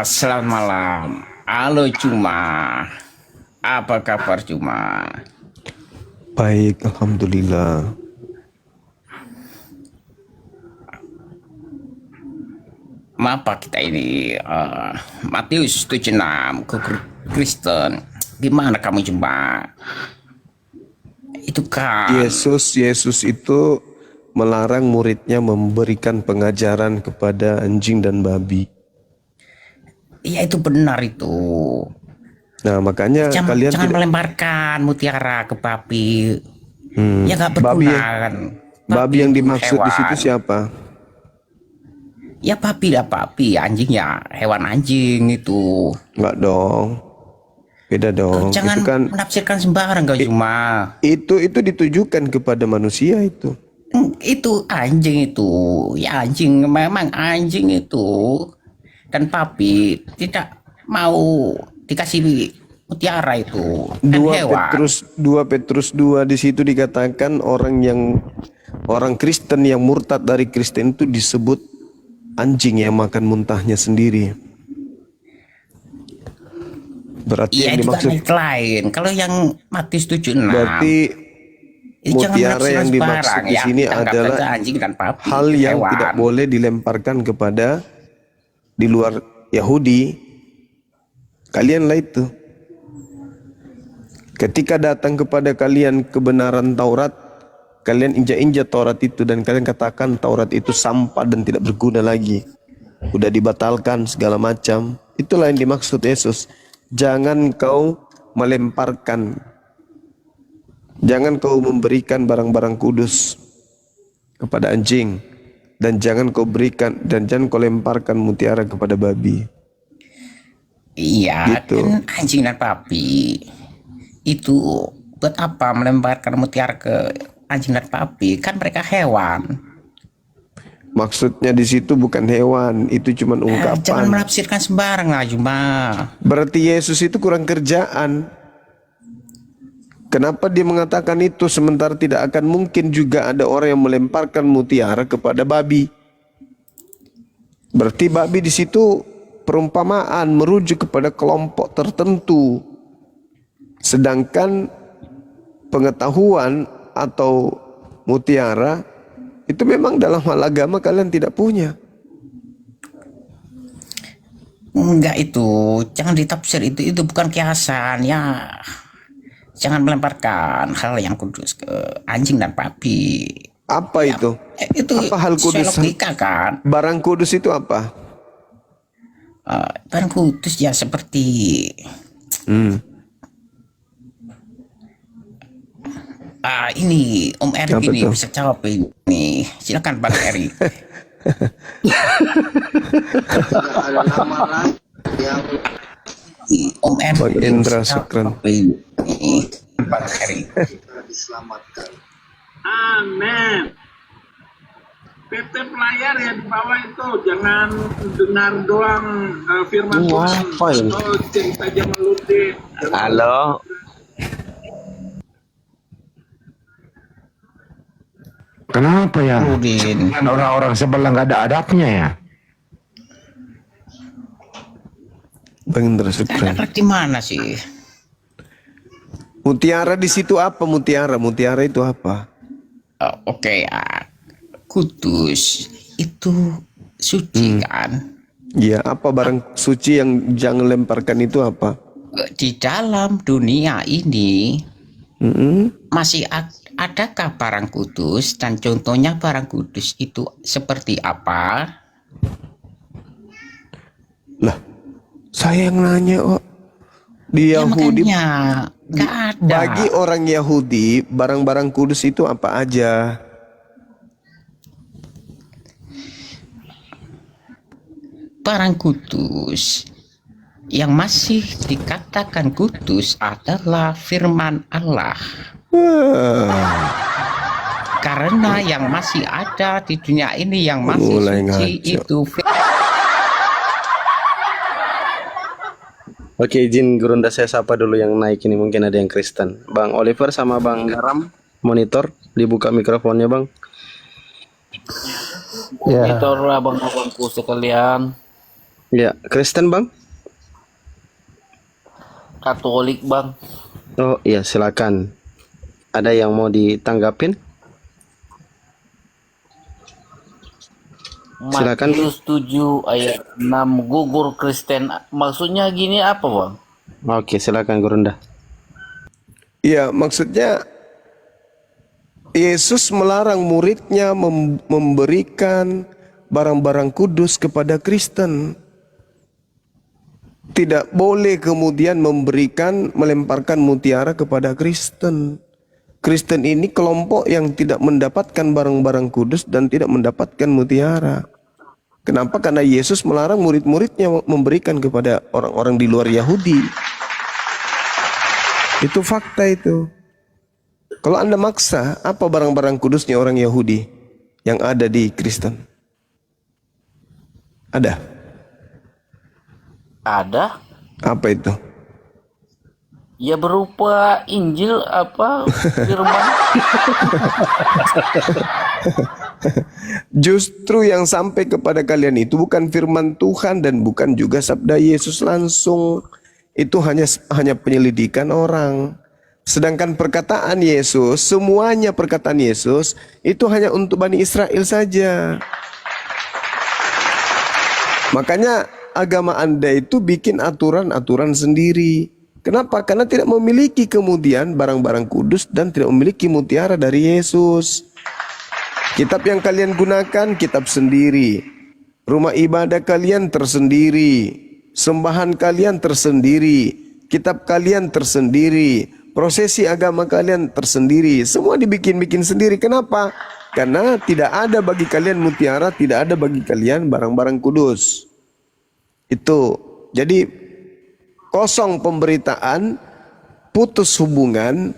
Selamat malam. Halo Cuma. Apa kabar Cuma? Baik, alhamdulillah. Apa kita ini Matius 76 ke Kristen. Gimana kamu Cuma? Itu kan Yesus itu melarang muridnya memberikan pengajaran kepada anjing dan babi. iya itu benar itu. Nah, makanya kalian Jangan tidak melemparkan mutiara ke babi. Ya nggak babi berguna ya, kan. babi yang Itu dimaksud di situ hewan. siapa? Ya babi lah babi, anjing ya hewan anjing itu. Enggak dong. Beda dong. Itu Jangan kan menafsirkan sembarang kau i- Cuma. itu ditujukan kepada manusia itu. Itu anjing itu ya anjing memang anjing itu dan papi tidak mau dikasih mutiara itu kan Dua hewan. Petrus 2 di situ dikatakan orang Kristen yang murtad dari Kristen itu disebut anjing yang makan muntahnya sendiri. Berarti Iya yang itu kan dimaksud ayat lain. Kalau yang Matius 76 berarti jangan mutiara menafsirkan yang dimaksud sembarang di ya, sini kita anggap adalah saja anjing dan papi hal itu yang tidak hewan. boleh dilemparkan kepada di luar Yahudi. Kalianlah itu. Ketika datang kepada kalian kebenaran Taurat, kalian injak-injak Taurat itu dan kalian katakan Taurat itu sampah dan tidak berguna lagi. Udah dibatalkan segala macam. Itulah yang dimaksud Yesus. Jangan kau melemparkan, jangan kau memberikan barang-barang kudus kepada anjing, dan jangan kau lemparkan mutiara kepada babi. Iya Gitu. kan anjing dan papi itu buat apa melemparkan mutiara ke anjing dan papi, kan mereka hewan. Maksudnya di situ bukan hewan, itu cuma Jangan ungkapan. menafsirkan sembarang lah Cuma. Berarti Yesus itu kurang kerjaan. Kenapa dia mengatakan itu sementara tidak akan mungkin juga ada orang yang melemparkan mutiara kepada babi? Berarti babi di situ perumpamaan merujuk kepada kelompok tertentu. Sedangkan pengetahuan atau mutiara itu memang dalam hal agama kalian tidak punya. Enggak itu, jangan ditafsir itu bukan kiasan ya. Jangan melemparkan hal yang kudus ke anjing dan papi. Apa Ya, itu? itu Apa hal sesuai kudus? logika kan. Barang kudus itu apa? Barang kudus ya seperti ini Om Erik Apa ini tuh? bisa jawab ini. Silakan Bang Erik. Ada lamaran yang Om Erik Bang ini Indra bisa jawab Sukran. ini. Bang Erik. kita diselamatkan. Amin. PT pelayar ya di bawah itu jangan dengar doang firman Tuhan atau cerita zaman Luti. Halo, Kenapa ya? Udin. Kan orang-orang sebelah nggak ada adabnya ya? Bang Indra Ada Sukran. di mana sih? Mutiara di situ apa mutiara? Mutiara itu apa? Oke, kudus itu suci kan. Ya, apa barang suci yang jangan lemparkan itu apa? Di dalam dunia ini masih adakah barang kudus, dan contohnya barang kudus itu seperti apa? Lah, saya yang nanya kok. Di Ya Yahudi, makanya nggak ada. bagi orang Yahudi, barang-barang kudus itu apa aja? Barang kudus yang masih dikatakan kudus adalah firman Allah. Wah, Karena yang masih ada di dunia ini yang masih mulai suci ngaco. itu oke, izin Gurunda saya sapa dulu yang naik ini, mungkin ada yang Kristen. Bang Oliver sama Bang Garam, monitor, dibuka mikrofonnya Bang. Monitor abang-abangku sekalian. Ya, Kristen bang? Katolik bang. Oh iya, silakan. Ada yang mau ditanggapin? Silakan. Matius 7 ayat 6 gugur Kristen. Maksudnya gini apa bang? Oke, silakan Gurunda. Ya, maksudnya Yesus melarang muridnya memberikan barang-barang kudus kepada Kristen. Tidak boleh kemudian melemparkan mutiara kepada Kristen. Kristen ini kelompok yang tidak mendapatkan barang-barang kudus dan tidak mendapatkan mutiara. Kenapa? Karena Yesus melarang murid-muridnya memberikan kepada orang-orang di luar Yahudi. Itu fakta itu. Kalau Anda maksa, apa barang-barang kudusnya orang Yahudi yang ada di Kristen? Ada? Ada. Apa itu? Ya berupa Injil apa firman. Justru yang sampai kepada kalian itu bukan firman Tuhan dan bukan juga sabda Yesus langsung. Itu hanya penyelidikan orang. Sedangkan perkataan Yesus, semuanya perkataan Yesus itu hanya untuk Bani Israel saja. Makanya agama Anda itu bikin aturan-aturan sendiri. Kenapa? Karena tidak memiliki kemudian barang-barang kudus dan tidak memiliki mutiara dari Yesus. Kitab yang kalian gunakan kitab sendiri. Rumah ibadah kalian tersendiri. Sembahan kalian tersendiri. Kitab kalian tersendiri. Prosesi agama kalian tersendiri. Semua dibikin-bikin sendiri. Kenapa? Karena tidak ada bagi kalian mutiara, tidak ada bagi kalian barang-barang kudus. Itu. Jadi kosong pemberitaan, putus hubungan,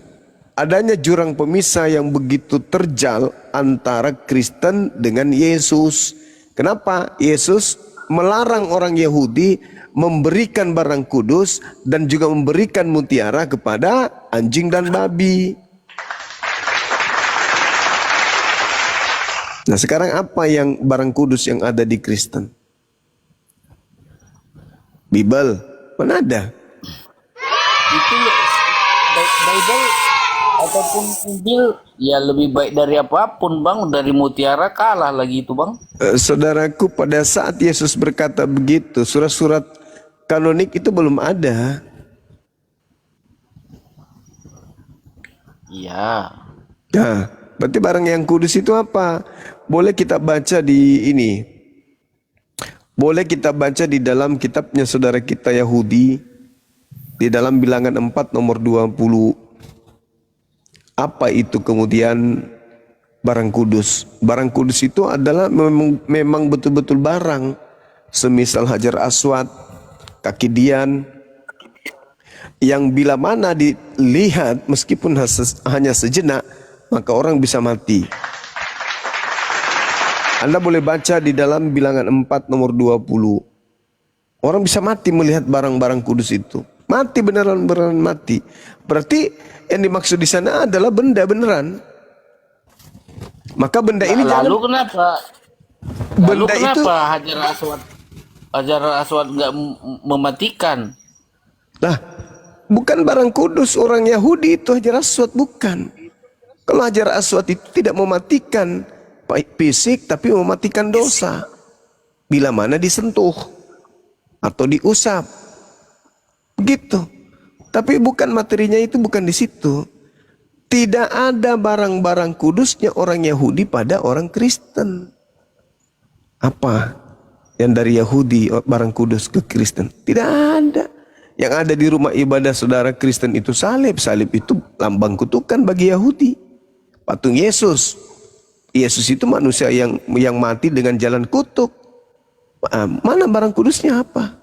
adanya jurang pemisah yang begitu terjal antara Kristen dengan Yesus. Kenapa? Yesus melarang orang Yahudi memberikan barang kudus dan juga memberikan mutiara kepada anjing dan babi. Nah, sekarang apa yang barang kudus yang ada di Kristen? Bible, mana ada? Itu Bible ataupun Injil ya lebih baik dari apapun bang. Dari mutiara kalah lagi itu bang. Saudaraku, pada saat Yesus berkata begitu, surat-surat kanonik itu belum ada. Iya. Nah, berarti barang yang kudus itu apa? Boleh kita baca di ini. Boleh kita baca di dalam kitabnya saudara kita Yahudi. Di dalam Bilangan 4 nomor 20. Apa itu kemudian barang kudus? Barang kudus itu adalah memang betul-betul barang. Semisal Hajar Aswad, kaki dian, yang bila mana dilihat meskipun hanya sejenak, maka orang bisa mati. Anda boleh baca di dalam Bilangan 4 nomor 20. Orang bisa mati melihat barang-barang kudus itu. Mati beneran mati. Berarti yang dimaksud di sana adalah benda beneran. Maka benda ini Lalu kenapa? benda Lalu itu kenapa Hajar Aswad nggak mematikan? lah, bukan barang kudus orang Yahudi itu Hajar Aswad, bukan. Kalau Hajar Aswad itu tidak mematikan fisik tapi mematikan dosa. Bila mana disentuh atau diusap. Begitu. Tapi bukan materinya itu bukan di situ. Tidak ada barang-barang kudusnya orang Yahudi pada orang Kristen. Apa yang dari Yahudi barang kudus ke Kristen? Tidak ada. Yang ada di rumah ibadah saudara Kristen itu salib. Salib itu lambang kutukan bagi Yahudi. Patung Yesus. Yesus itu manusia yang mati dengan jalan kutuk. Mana barang kudusnya apa?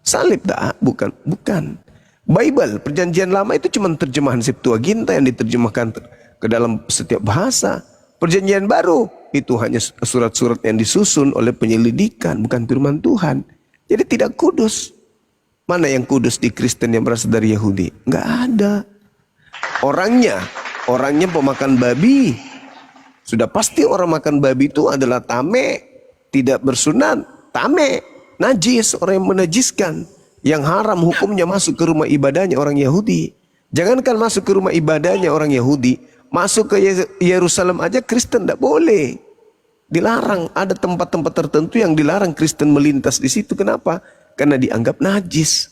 Salib tak? Bukan. Bible, perjanjian lama itu cuma terjemahan Septuaginta yang diterjemahkan ke dalam setiap bahasa. Perjanjian baru itu hanya surat-surat yang disusun oleh penyelidikan, bukan firman Tuhan. Jadi tidak kudus. Mana yang kudus di Kristen yang berasal dari Yahudi? Enggak ada. Orangnya pemakan babi. Sudah pasti orang makan babi itu adalah tame, tidak bersunat, tame. najis, orang yang menajiskan. Yang haram hukumnya masuk ke rumah ibadahnya orang Yahudi. Jangankan masuk ke rumah ibadahnya orang Yahudi, masuk ke Yerusalem aja Kristen tidak boleh. Dilarang, ada tempat-tempat tertentu yang dilarang Kristen melintas di situ. Kenapa? Karena dianggap najis.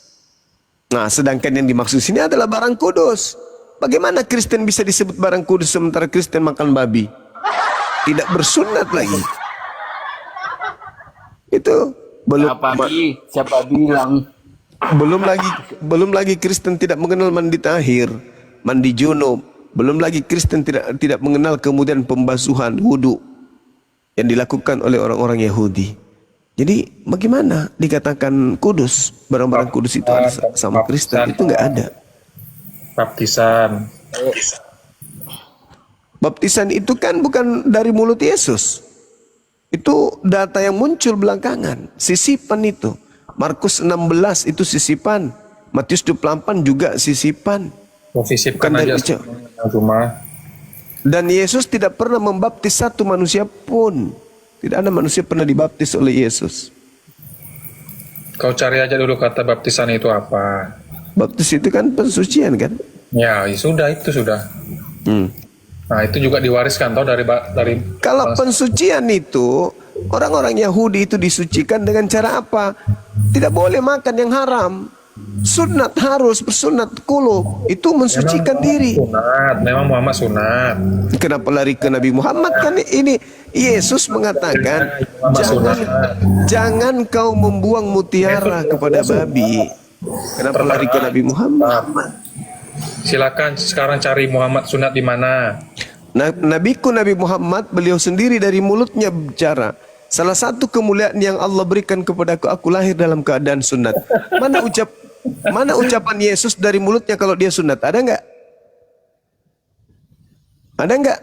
Nah, sedangkan yang dimaksud sini adalah barang kudus. Bagaimana Kristen bisa disebut barang kudus sementara Kristen makan babi? Tidak bersunat lagi. Itu belum Siapa bilang? belum lagi Kristen tidak mengenal mandi tahir, mandi junub. Belum lagi Kristen tidak mengenal kemudian pembasuhan wudu yang dilakukan oleh orang-orang Yahudi. Jadi bagaimana dikatakan kudus? Barang-barang kudus itu ada sama Kristen, itu nggak ada. Baptisan itu kan bukan dari mulut Yesus. Itu data yang muncul belakangan. Sisipan itu. Markus 16 itu sisipan. Matius 28 juga sisipan. Sisipkan aja cuma. Dan Yesus tidak pernah membaptis satu manusia pun. Tidak ada manusia pernah dibaptis oleh Yesus. Kau cari aja dulu kata baptisan itu apa. Baptis itu kan pensucian kan? Ya, sudah itu sudah. Nah, itu juga diwariskan tau dari Kalau pensucian itu orang-orang Yahudi itu disucikan dengan cara apa? Tidak boleh makan yang haram. Sunat harus bersunat kulub. Itu mensucikan diri. Memang Muhammad sunat. Kenapa lari ke Nabi Muhammad? Kan ini Yesus mengatakan jangan kau membuang mutiara kepada babi. Kenapa lari ke Nabi Muhammad? Silakan sekarang cari Muhammad sunat di mana. Nabiku Nabi Muhammad, beliau sendiri dari mulutnya bicara. Salah satu kemuliaan yang Allah berikan kepadaku, aku lahir dalam keadaan sunat. Mana ucapan Yesus dari mulutnya kalau dia sunat? Ada enggak? Ada enggak?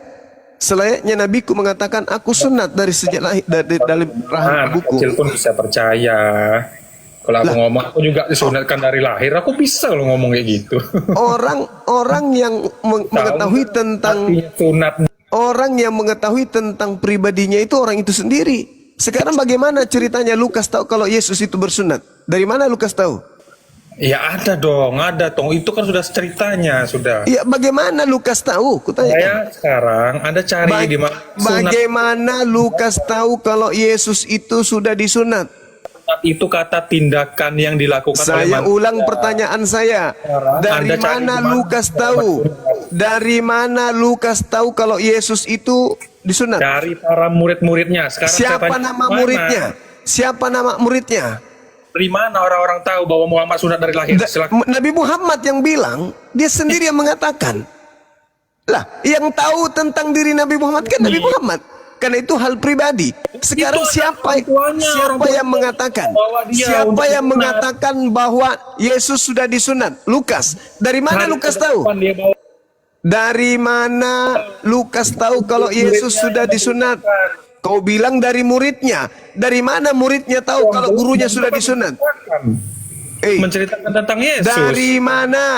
Selayaknya Nabiku mengatakan aku sunat dari sejak lahir dari rahim ibuku. Kecil pun bisa percaya. Kalau aku ngomong, aku juga disunatkan dari lahir. Aku bisa kalau ngomong kayak gitu. Orang yang mengetahui tentang orang yang mengetahui tentang pribadinya itu orang itu sendiri. Sekarang bagaimana ceritanya Lukas tahu kalau Yesus itu bersunat? Dari mana Lukas tahu? Ya ada dong. Itu kan sudah ceritanya sudah. Ya bagaimana Lukas tahu? Kutanya. Saya sekarang Anda cari di mana. Bagaimana Lukas tahu kalau Yesus itu sudah disunat? Itu kata tindakan yang dilakukan oleh manusia. Saya ulang pertanyaan saya. Dari mana Lukas tahu? Dari mana Lukas tahu kalau Yesus itu disunat? Dari para murid-muridnya. Siapa nama muridnya? Siapa nama muridnya? Dari mana orang-orang tahu bahwa Muhammad sunat dari lahir? Nabi Muhammad yang bilang, dia sendiri yang mengatakan. Lah, yang tahu tentang diri Nabi Muhammad kan Nabi Muhammad. Karena itu hal pribadi. Sekarang siapa yang mengatakan? Siapa yang mengatakan bahwa Yesus sudah disunat? Lukas. Dari mana Lukas tahu? Dari mana Lukas tahu kalau Yesus sudah disunat? Kau bilang dari muridnya. Dari mana muridnya tahu kalau gurunya sudah disunat? Menceritakan tentang Yesus.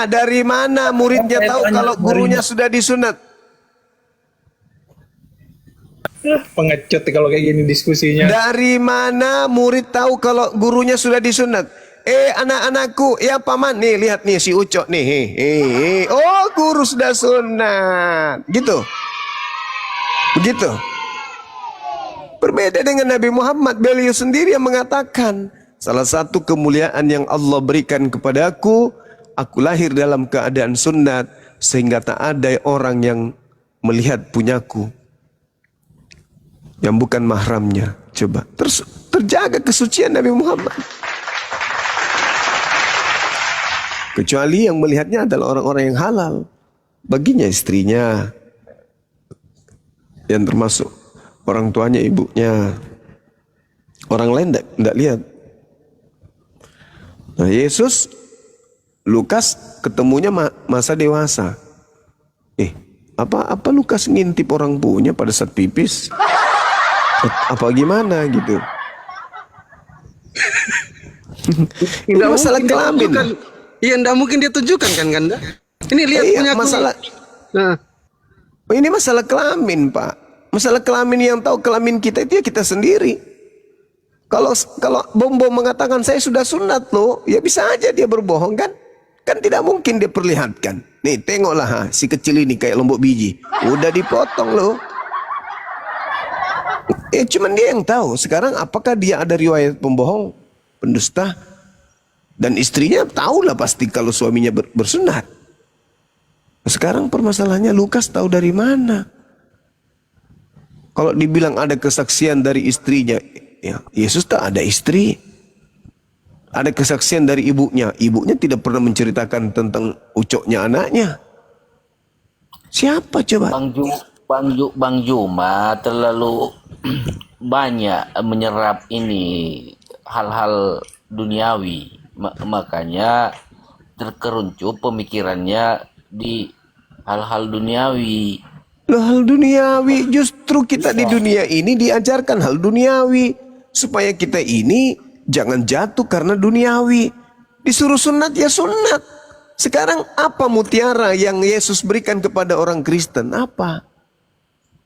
Dari mana muridnya tahu kalau gurunya sudah disunat? Pengecut kalau kayak gini diskusinya. Dari mana murid tahu kalau gurunya sudah disunat? Anak-anakku, ya paman nih, lihat nih si Ucok nih. Oh, guru sudah sunat. Gitu. Begitu. Berbeda dengan Nabi Muhammad, beliau sendiri yang mengatakan, salah satu kemuliaan yang Allah berikan kepadaku, aku lahir dalam keadaan sunat sehingga tak ada orang yang melihat punyaku yang bukan mahramnya. Coba terjaga kesucian Nabi Muhammad. Kecuali yang melihatnya adalah orang-orang yang halal. Baginya istrinya, yang termasuk orang tuanya, ibunya. Orang lain tidak lihat. Nah, Yesus, Lukas ketemunya masa dewasa. Apa Lukas ngintip orang punya pada saat pipis? Apa gimana gitu? Ini masalah kelamin. Iya, enggak mungkin dia tunjukkan kan Ganda? Ini lihat punya masalah. Nah. Ini masalah kelamin, Pak. Masalah kelamin, yang tahu kelamin kita itu ya kita sendiri. Kalau kalau bom mengatakan saya sudah sunat loh, ya bisa aja dia berbohong kan? Kan tidak mungkin dia perlihatkan. Nih tengoklah si kecil ini kayak lombok biji, udah dipotong loh. Cuman dia yang tahu. Sekarang apakah dia ada riwayat pembohong, pendusta, dan istrinya tahulah pasti kalau suaminya bersunat. Sekarang permasalahannya Lukas tahu dari mana? Kalau dibilang ada kesaksian dari istrinya, ya Yesus tak ada istri. Ada kesaksian dari ibunya. Ibunya tidak pernah menceritakan tentang ucoknya anaknya. Siapa coba? Bang Juma terlalu banyak menyerap ini hal-hal duniawi. Makanya terkeruncuk pemikirannya di hal-hal duniawi. Loh, hal duniawi, justru kita di dunia ini diajarkan hal duniawi supaya kita ini jangan jatuh karena duniawi. Disuruh sunat ya sunat. Sekarang apa mutiara yang Yesus berikan kepada orang Kristen? Apa?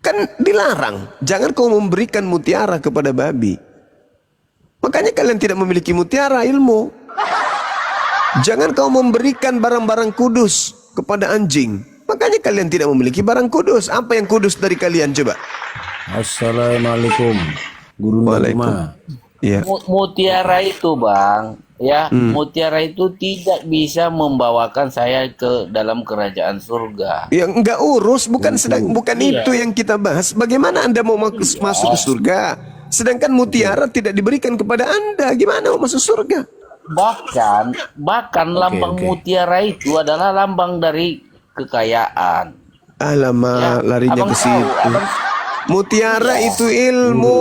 Kan dilarang. Jangan kau memberikan mutiara kepada babi. Makanya kalian tidak memiliki mutiara ilmu. Jangan kau memberikan barang-barang kudus kepada anjing. Makanya kalian tidak memiliki barang kudus. Apa yang kudus dari kalian coba? Assalamualaikum. Guru Waalaikumsalam. Ya. Mutiara itu bang, ya mutiara itu tidak bisa membawakan saya ke dalam kerajaan surga. Ya enggak urus, bukan itu yang kita bahas. Bagaimana Anda mau masuk ke surga? Sedangkan mutiara tidak diberikan kepada Anda. Gimana mau masuk surga? Bahkan lambang mutiara itu adalah lambang dari kekayaan. Alamak, ya, larinya ke situ. Mutiara itu ilmu.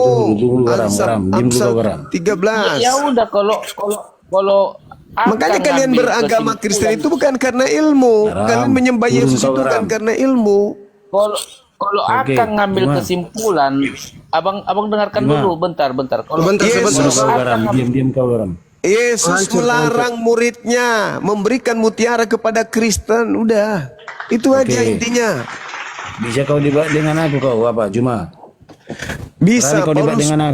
Amsal 13. Ya udah kalau makanya kalian beragama Kristen itu bukan karena ilmu. Kalian menyembah Yesus itu bukan karena ilmu. Kalau akan ngambil kesimpulan, abang dengarkan dulu bentar. Kalau diam kau Garam. Yesus melarang muridnya memberikan mutiara kepada Kristen. Udah, itu aja intinya. Bisa kau debat dengan aku kau apa? Cuma bisa.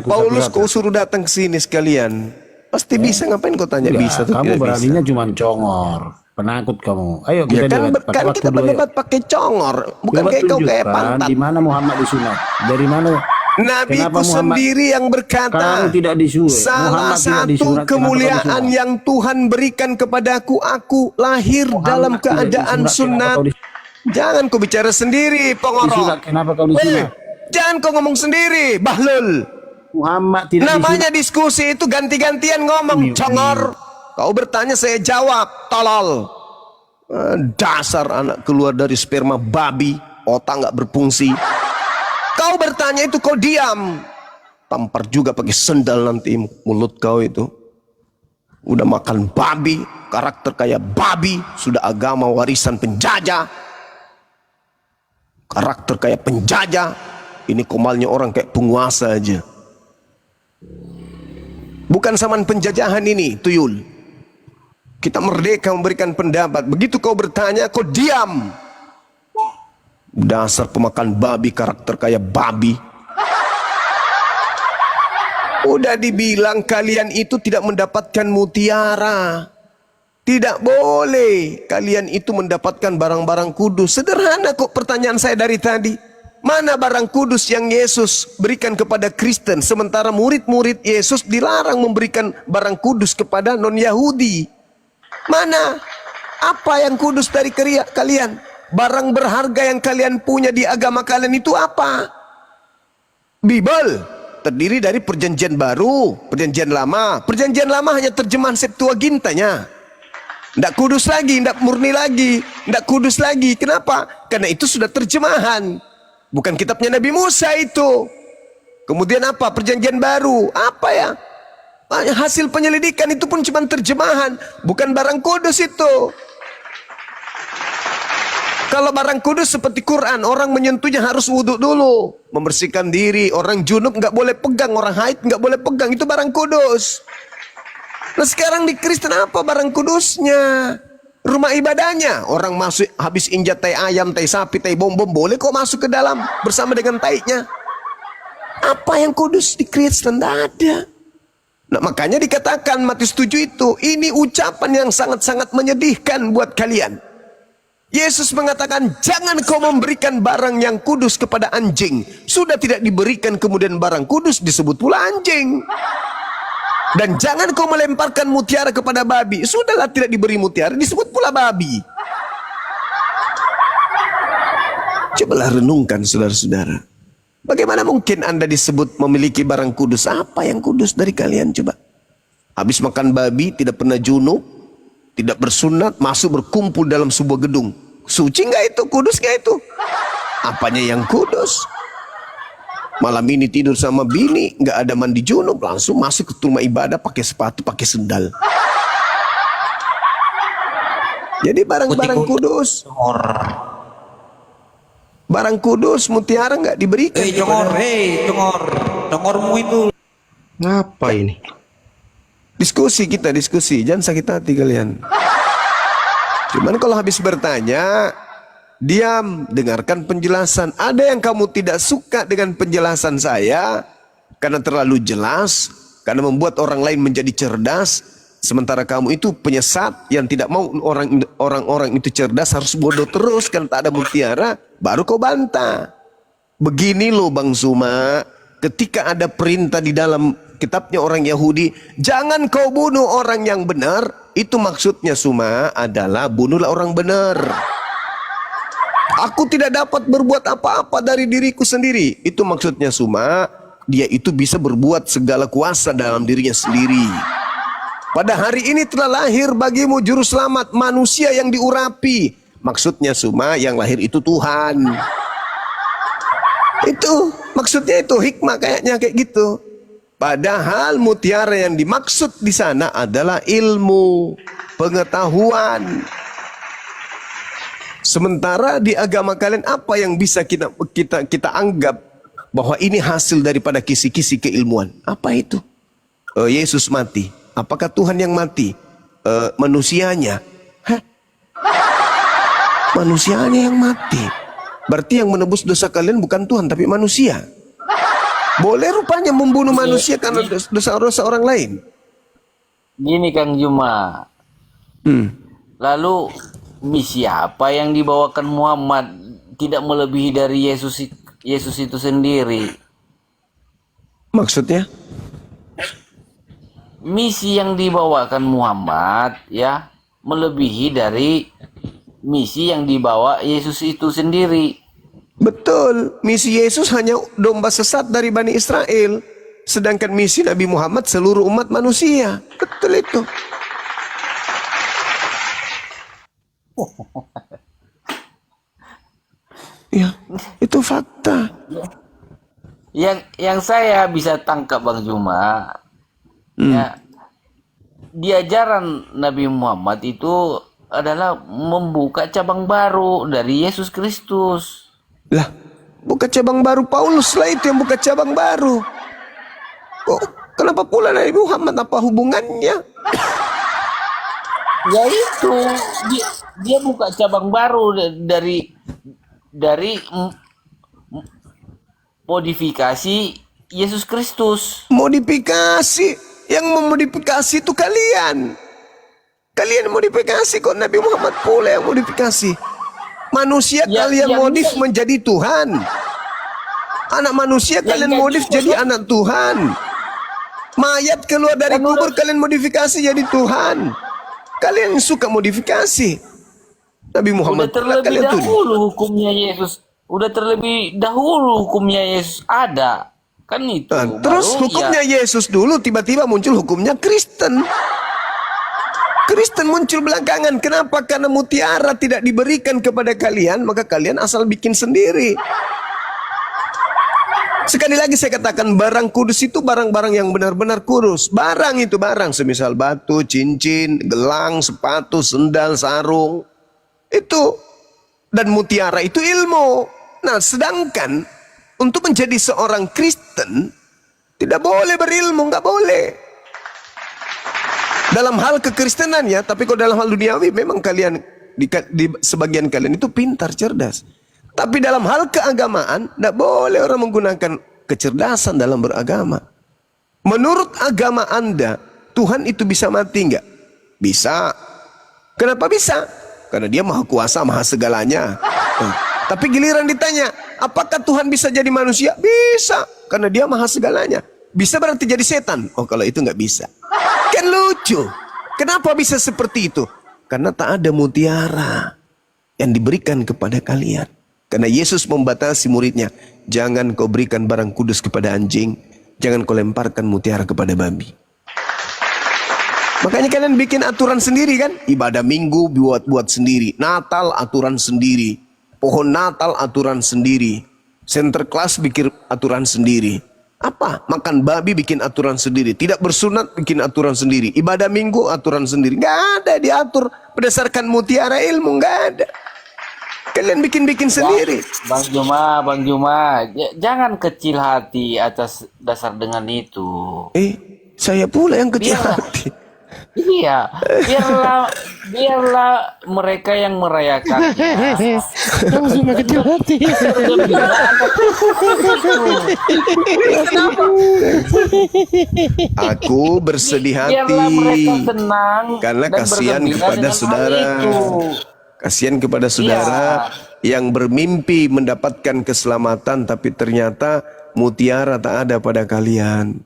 Paulus kau suruh datang ke sini sekalian. Pasti bisa. Ngapain kau tanya bisa? Kamu beraninya cuma congor, penakut kamu. Ayo kita debat. Kan kita berdebat pakai congor, bukan kayak kau kayak pantat. Di mana Muhammad disunat? Dari mana? Nabiku sendiri yang berkata, salah satu kemuliaan yang Tuhan berikan kepadaku, aku lahir dalam keadaan sunat. Jangan kau bicara sendiri, pengorok. Kenapa kau disunat? Jangan kau ngomong sendiri, bahlul. Muhammad tidak namanya diskusi itu ganti-gantian ngomong, congor. Kau bertanya saya jawab, tolol. Dasar anak keluar dari sperma babi, otak nggak berfungsi. Kau bertanya itu kau diam. Tampar juga pakai sendal nanti mulut kau itu. Udah makan babi, karakter kayak babi, sudah agama warisan penjajah. Karakter kayak penjajah. Ini komalnya orang kayak penguasa aja. Bukan zaman penjajahan ini, tuyul. Kita merdeka memberikan pendapat. Begitu kau bertanya, kau diam. Dasar pemakan babi, karakter kayak babi. Udah dibilang kalian itu tidak mendapatkan mutiara. Tidak boleh kalian itu mendapatkan barang-barang kudus. Sederhana kok pertanyaan saya dari tadi. Mana barang kudus yang Yesus berikan kepada Kristen, sementara murid-murid Yesus dilarang memberikan barang kudus kepada non-Yahudi? Mana? Apa yang kudus dari kalian? Barang berharga yang kalian punya di agama kalian itu apa? Bible terdiri dari perjanjian baru, perjanjian lama. Perjanjian lama hanya terjemahan Septuagintanya. Tidak kudus lagi, tidak murni lagi, tidak kudus lagi. Kenapa? Karena itu sudah terjemahan. Bukan kitabnya Nabi Musa itu. Kemudian apa? Perjanjian baru. Apa ya? Hasil penyelidikan itu pun cuma terjemahan. Bukan barang kudus itu. Kalau barang kudus seperti Quran, orang menyentuhnya harus wudhu dulu, membersihkan diri. Orang junub nggak boleh pegang, orang haid nggak boleh pegang. Itu barang kudus. Nah sekarang di Kristen apa barang kudusnya? Rumah ibadahnya, orang masuk habis injak tai ayam, tai sapi, tai bom-bom, boleh kok masuk ke dalam bersama dengan taiknya. Apa yang kudus di Kristen? Tidak ada. Nah, makanya dikatakan Matius 7 itu, ini ucapan yang sangat-sangat menyedihkan buat kalian. Yesus mengatakan, jangan kau memberikan barang yang kudus kepada anjing. Sudah tidak diberikan kemudian barang kudus, disebut pula anjing. Dan jangan kau melemparkan mutiara kepada babi. Sudahlah tidak diberi mutiara, disebut pula babi. Cobalah renungkan saudara-saudara. Bagaimana mungkin Anda disebut memiliki barang kudus? Apa yang kudus dari kalian coba? Habis makan babi, tidak pernah junub, tidak bersunat, masuk berkumpul dalam sebuah gedung. Suci nggak itu? Kudus nggak itu? Apanya yang kudus? Malam ini tidur sama bini, nggak ada mandi junub, langsung masuk ke rumah ibadah pakai sepatu, pakai sendal. Jadi barang-barang kudus. Barang kudus, mutiara nggak diberikan. Congormu itu. Ngapa ini? Diskusi kita, diskusi. Jangan sakit hati kalian. Cuman kalau habis bertanya, diam, dengarkan penjelasan. Ada yang kamu tidak suka dengan penjelasan saya karena terlalu jelas, karena membuat orang lain menjadi cerdas. Sementara kamu itu penyesat yang tidak mau orang-orang itu cerdas, harus bodoh terus karena tak ada mutiara, baru kau bantah. Begini loh Bang Suma, ketika ada perintah di dalam kitabnya orang Yahudi, jangan kau bunuh orang yang benar, itu maksudnya Suma adalah bunuhlah orang benar. Aku tidak dapat berbuat apa-apa dari diriku sendiri, itu maksudnya Suma, dia itu bisa berbuat segala kuasa dalam dirinya sendiri. Pada hari ini telah lahir bagimu juru selamat, manusia yang diurapi. Maksudnya Suma, yang lahir itu Tuhan. Itu maksudnya, itu hikmah kayaknya kayak gitu. Padahal mutiara yang dimaksud di sana adalah ilmu, pengetahuan. Sementara di agama kalian apa yang bisa kita anggap bahwa ini hasil daripada kisi-kisi keilmuan? Apa itu? Yesus mati. Apakah Tuhan yang mati? Manusianya. Hah? Manusianya yang mati. Berarti yang menebus dosa kalian bukan Tuhan tapi manusia. Boleh rupanya membunuh manusia karena dosa-dosa orang lain. Gini Kang Juma. Lalu misi apa yang dibawakan Muhammad tidak melebihi dari Yesus itu sendiri? Maksudnya? Misi yang dibawakan Muhammad ya melebihi dari misi yang dibawa Yesus itu sendiri. Betul, misi Yesus hanya domba sesat dari Bani Israel, sedangkan misi Nabi Muhammad seluruh umat manusia. Betul itu. Ya, itu fakta. Yang saya bisa tangkap Bang Juma, ya, di ajaran Nabi Muhammad itu adalah membuka cabang baru dari Yesus Kristus. Lah, buka cabang baru Paulus lah itu yang buka cabang baru. Kok kenapa pula Nabi Muhammad, apa hubungannya? Ya itu dia buka cabang baru dari modifikasi Yesus Kristus. Modifikasi, yang memodifikasi itu kalian. Kalian modifikasi kok, Nabi Muhammad pula yang modifikasi. Manusia kalian modif menjadi Tuhan. Anak manusia kalian modif jadi anak Tuhan. Mayat keluar dari kubur kalian modifikasi jadi Tuhan. Kalian suka modifikasi. Nabi Muhammad udah terlebih dahulu hukumnya Yesus. Udah terlebih dahulu hukumnya Yesus ada. Kan itu. Terus hukumnya Yesus dulu, tiba-tiba muncul hukumnya Kristen. Kristen muncul belakangan. Kenapa? Karena mutiara tidak diberikan kepada kalian, maka kalian asal bikin sendiri. Sekali lagi saya katakan, barang kudus itu barang-barang yang benar-benar kudus. Barang itu barang, semisal batu, cincin, gelang, sepatu, sendal, sarung. Itu. Dan mutiara itu ilmu. Nah, sedangkan untuk menjadi seorang Kristen tidak boleh berilmu, nggak boleh. Dalam hal kekristenannya, tapi kalau dalam hal duniawi memang kalian di sebagian kalian itu pintar, cerdas. Tapi dalam hal keagamaan tidak boleh orang menggunakan kecerdasan dalam beragama. Menurut agama Anda, Tuhan itu bisa mati enggak? Bisa. Kenapa bisa? Karena dia maha kuasa, maha segalanya. Tapi giliran ditanya, apakah Tuhan bisa jadi manusia? Bisa. Karena dia maha segalanya. Bisa berarti jadi setan? Oh, kalau itu nggak bisa. Kan lucu. Kenapa bisa seperti itu? Karena tak ada mutiara yang diberikan kepada kalian. Karena Yesus membatasi muridnya, jangan kau berikan barang kudus kepada anjing, jangan kau lemparkan mutiara kepada babi. Makanya kalian bikin aturan sendiri kan? Ibadah minggu buat sendiri, Natal aturan sendiri, pohon Natal aturan sendiri, Sinterklas bikin aturan sendiri. Apa? Makan babi bikin aturan sendiri, tidak bersunat bikin aturan sendiri, ibadah minggu aturan sendiri. Gak ada diatur berdasarkan mutiara ilmu, gak ada. Kalian bikin-bikin sendiri. Bang Juma, jangan kecil hati atas dasar dengan itu. Saya pula yang kecil Biarlah. hati. Iya, biarlah mereka yang merayakannya. Kamu cuma kecil hati. Aku bersedih hati Biarlah mereka senang karena dan kasihan bergembira kepada dengan hal saudara. itu. Kasihan kepada saudara yang bermimpi mendapatkan keselamatan, tapi ternyata mutiara tak ada pada kalian.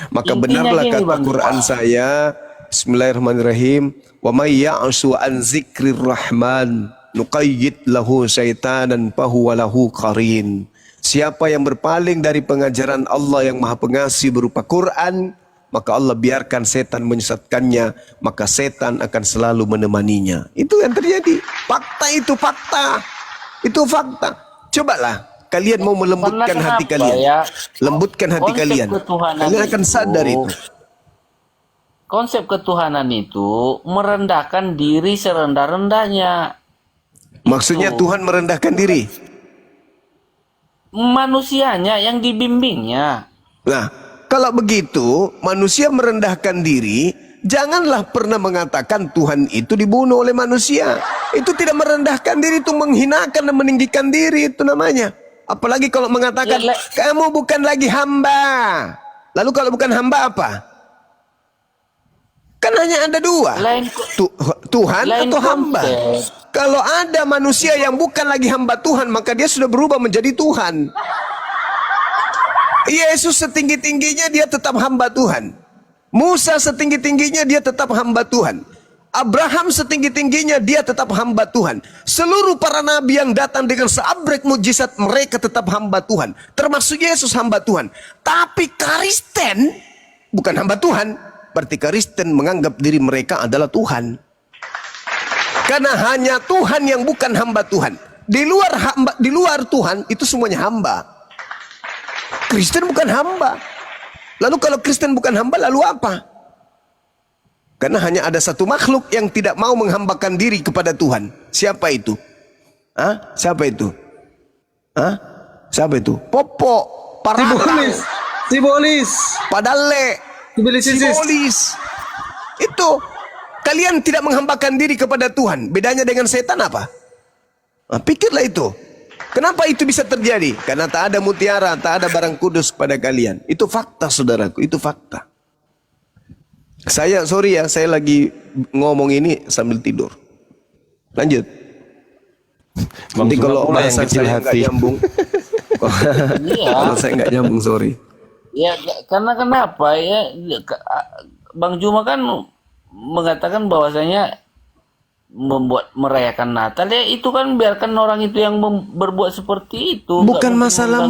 Maka Intinya benarlah gini, kata Bang Quran Juma. saya, Bismillahirrahmanirrahim, wa may ya'shu an dzikrir rahman nuqayyid lahu syaitanan fahuwa lahu qarin. Siapa yang berpaling dari pengajaran Allah yang Maha Pengasih berupa Quran, maka Allah biarkan setan menyesatkannya, maka setan akan selalu menemaninya. Itu yang terjadi. Fakta itu fakta. Itu fakta. Cobalah kalian mau melembutkan Karena hati kenapa kalian. ya? Lembutkan hati Konsep kalian. ketuhanan Kalian akan sadar itu. Konsep ketuhanan itu merendahkan diri serendah-rendahnya. Maksudnya Tuhan merendahkan diri. Manusianya yang dibimbingnya. Nah, kalau begitu manusia merendahkan diri, janganlah pernah mengatakan Tuhan itu dibunuh oleh manusia. Itu tidak merendahkan diri, itu menghinakan dan meninggikan diri, itu namanya. Apalagi kalau mengatakan kamu bukan lagi hamba. Lalu kalau bukan hamba apa? Kan hanya ada dua, Tuhan atau hamba. Kalau ada manusia yang bukan lagi hamba Tuhan, maka dia sudah berubah menjadi Tuhan. Yesus setinggi-tingginya dia tetap hamba Tuhan. Musa setinggi-tingginya dia tetap hamba Tuhan. Abraham setinggi-tingginya dia tetap hamba Tuhan. Seluruh para nabi yang datang dengan seabrek mujizat, mereka tetap hamba Tuhan. Termasuk Yesus hamba Tuhan. Tapi Kristen bukan hamba Tuhan. Berarti Kristen menganggap diri mereka adalah Tuhan. Karena hanya Tuhan yang bukan hamba Tuhan. Di luar Tuhan itu semuanya hamba. Kristen bukan hamba. Lalu kalau Kristen bukan hamba, lalu apa? Karena hanya ada satu makhluk yang tidak mau menghambakan diri kepada Tuhan. Siapa itu? Hah? Siapa itu? Hah? Siapa itu? Popo, Parang, Sibolis, Padale, Sibolis. Itu kalian tidak menghambakan diri kepada Tuhan. Bedanya dengan setan apa? Nah, pikirlah itu. Kenapa itu bisa terjadi? Karena tak ada mutiara, tak ada barang kudus pada kalian. Itu fakta, saudaraku. Itu fakta. Saya lagi ngomong ini sambil tidur. Lanjut. Nanti kalau bahasa saya nggak nyambung, kalau saya nggak nyambung, sorry. Ya, karena kenapa ya? Bang Juma kan mengatakan bahwasanya merayakan Natal, ya itu kan biarkan orang itu yang berbuat seperti itu. Bukan masalah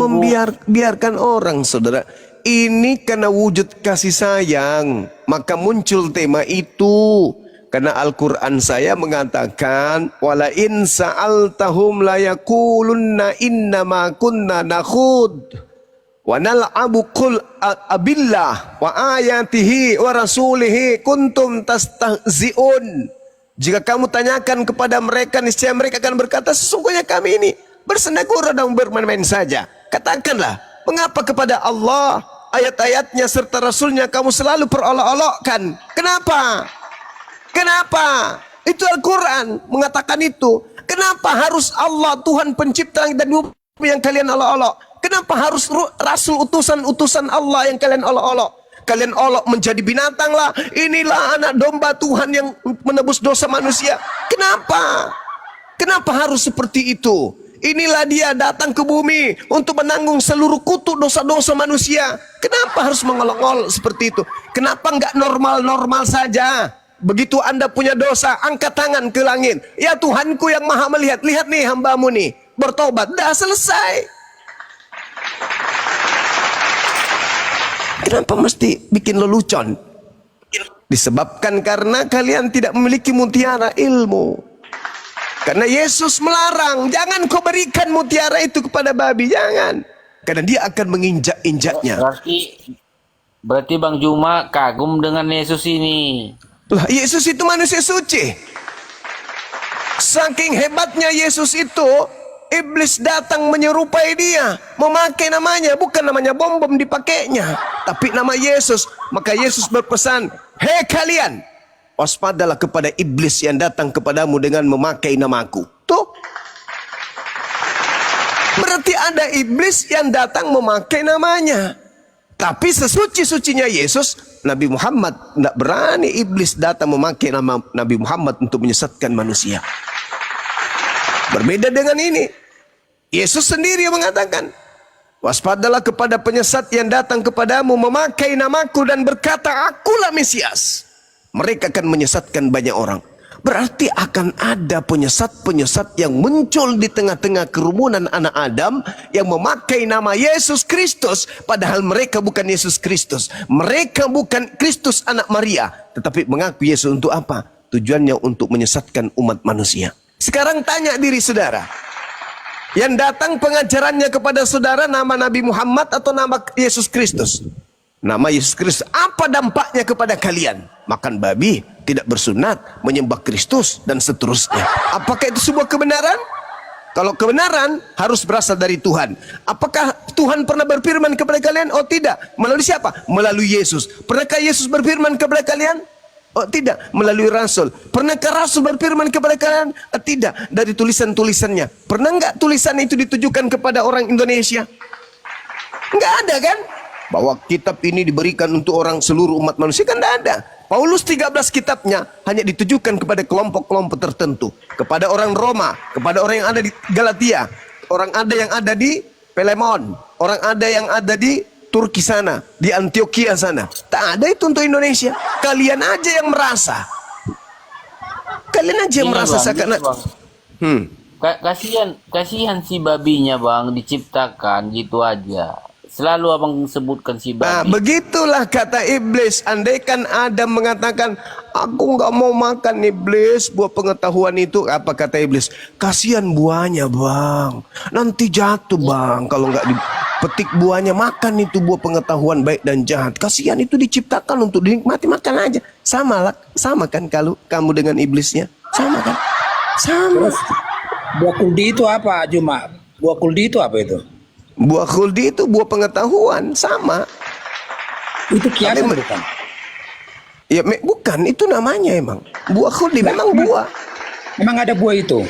biarkan orang, saudara. Ini karena wujud kasih sayang, maka muncul tema itu. Karena Al-Quran saya mengatakan, wala in sa'altahum la yakulunna innama kunna nakhud wa nal'abu qul abillah wa ayatihi wa rasulihi kuntum tastahzi'un. Jika kamu tanyakan kepada mereka, niscaya mereka akan berkata, sesungguhnya kami ini bersenda-gurau dan bermain-main saja. Katakanlah, mengapa kepada Allah, ayat-ayatnya serta Rasulnya kamu selalu perolok-olokkan? Kenapa? Kenapa? Itu Al-Quran mengatakan itu. Kenapa harus Allah, Tuhan pencipta langit dan bumi yang kalian olok-olok? Kenapa harus Rasul utusan-utusan Allah yang kalian olok-olok? kalian olok menjadi binatang lah. Inilah anak domba Tuhan yang menebus dosa manusia. Kenapa? Kenapa harus seperti itu? Inilah dia datang ke bumi untuk menanggung seluruh kutuk dosa-dosa manusia. Kenapa harus mengolok-olok seperti itu? Kenapa enggak normal-normal saja? Begitu Anda punya dosa, angkat tangan ke langit. Ya Tuhanku yang maha melihat, lihat nih hambamu nih, bertobat, dah selesai. Kenapa mesti bikin lelucon? Disebabkan karena kalian tidak memiliki mutiara ilmu. Karena Yesus melarang, jangan kau berikan mutiara itu kepada babi, jangan. Karena dia akan menginjak-injaknya. Berarti Bang Juma kagum dengan Yesus ini. Lah, Yesus itu manusia suci. Saking hebatnya Yesus itu, iblis datang menyerupai dia, memakai namanya, bukan namanya bom-bom dipakainya, tapi nama Yesus. Maka Yesus berpesan, hei kalian, waspadalah kepada iblis yang datang kepadamu dengan memakai namaku. Tuh. Berarti ada iblis yang datang memakai namanya. Tapi sesuci-sucinya Yesus, Nabi Muhammad tidak berani iblis datang memakai nama Nabi Muhammad untuk menyesatkan manusia. Berbeda dengan ini. Yesus sendiri yang mengatakan, waspadalah kepada penyesat yang datang kepadamu memakai namaku dan berkata, akulah Mesias. Mereka akan menyesatkan banyak orang. Berarti akan ada penyesat-penyesat yang muncul di tengah-tengah kerumunan anak Adam yang memakai nama Yesus Kristus, padahal mereka bukan Yesus Kristus. Mereka bukan Kristus anak Maria, tetapi mengaku Yesus untuk apa? Tujuannya untuk menyesatkan umat manusia. Sekarang tanya diri saudara, yang datang pengajarannya kepada saudara nama Nabi Muhammad atau nama Yesus Kristus? Nama Yesus Kristus. Apa dampaknya kepada kalian? Makan babi, tidak bersunat, menyembah Kristus, dan seterusnya. Apakah itu sebuah kebenaran? Kalau kebenaran harus berasal dari Tuhan. Apakah Tuhan pernah berfirman kepada kalian? Oh tidak. Melalui siapa? Melalui Yesus. Pernahkah Yesus berfirman kepada kalian? Oh tidak. Melalui Rasul. Pernahkah Rasul berfirman kepada kalian? Tidak. Dari tulisan-tulisannya. Pernah nggak tulisan itu ditujukan kepada orang Indonesia? Nggak ada kan? Bahwa kitab ini diberikan untuk orang seluruh umat manusia, kan tidak ada. Paulus 13 kitabnya hanya ditujukan kepada kelompok-kelompok tertentu. Kepada orang Roma, kepada orang yang ada di Galatia, orang ada yang ada di Pelemon, orang ada yang ada di Turki sana, di Antioquia sana. Tak ada itu untuk Indonesia. Kalian aja yang merasa. Kalian aja yang merasa seakan-akan. Kasihan si babinya Bang, diciptakan gitu aja. Selalu abang sebutkan si babi. Nah, begitulah kata iblis. Andaikan Adam mengatakan, aku nggak mau makan iblis, buah pengetahuan itu. Apa kata iblis? Kasihan buahnya bang, nanti jatuh bang. Kalau nggak dipetik buahnya, makan itu buah pengetahuan baik dan jahat. Kasihan itu diciptakan untuk dinikmati, makan aja. Sama kan kalau kamu dengan iblisnya? Sama kan? Sama. Buah kuldi itu apa, Juma? Buah kuldi itu apa itu? Buah khuldi itu buah pengetahuan, sama. Itu kiasan bukan? Ya bukan, itu namanya emang. Buah khuldi memang buah. Memang ada buah itu?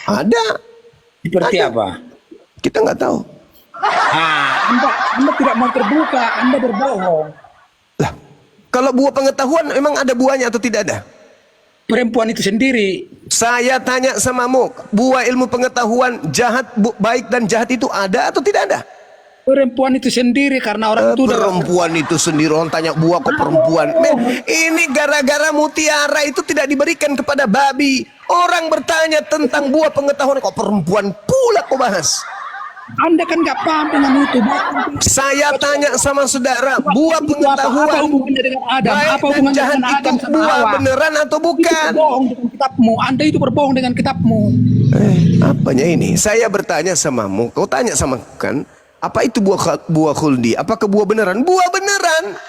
Ada. Seperti ada. apa? Kita nggak tahu. Anda tidak mau terbuka, Anda berbohong. Lah, kalau buah pengetahuan memang ada buahnya atau tidak ada? Perempuan itu sendiri. Saya tanya samamu, buah ilmu pengetahuan jahat, baik dan jahat itu ada atau tidak ada? Perempuan itu sendiri karena orang itu perempuan itu sendiri, orang tanya buah kok perempuan. Ini gara-gara mutiara itu tidak diberikan kepada babi. Orang bertanya tentang buah pengetahuan kok perempuan pula kau bahas. Anda kan nggak paham dengan itu. Saya tanya sama saudara, buah pengetahuan apa hubungannya dengan Adam? baik Apa dan hubungannya jahat dengan Adam itu sama buah Hawa? beneran atau Itu bukan? berbohong dengan kitabmu. Anda itu berbohong dengan kitabmu. Apanya ini? Saya bertanya samamu, kau tanya sama kan? Apa itu buah khuldi? Apakah buah beneran? Buah beneran.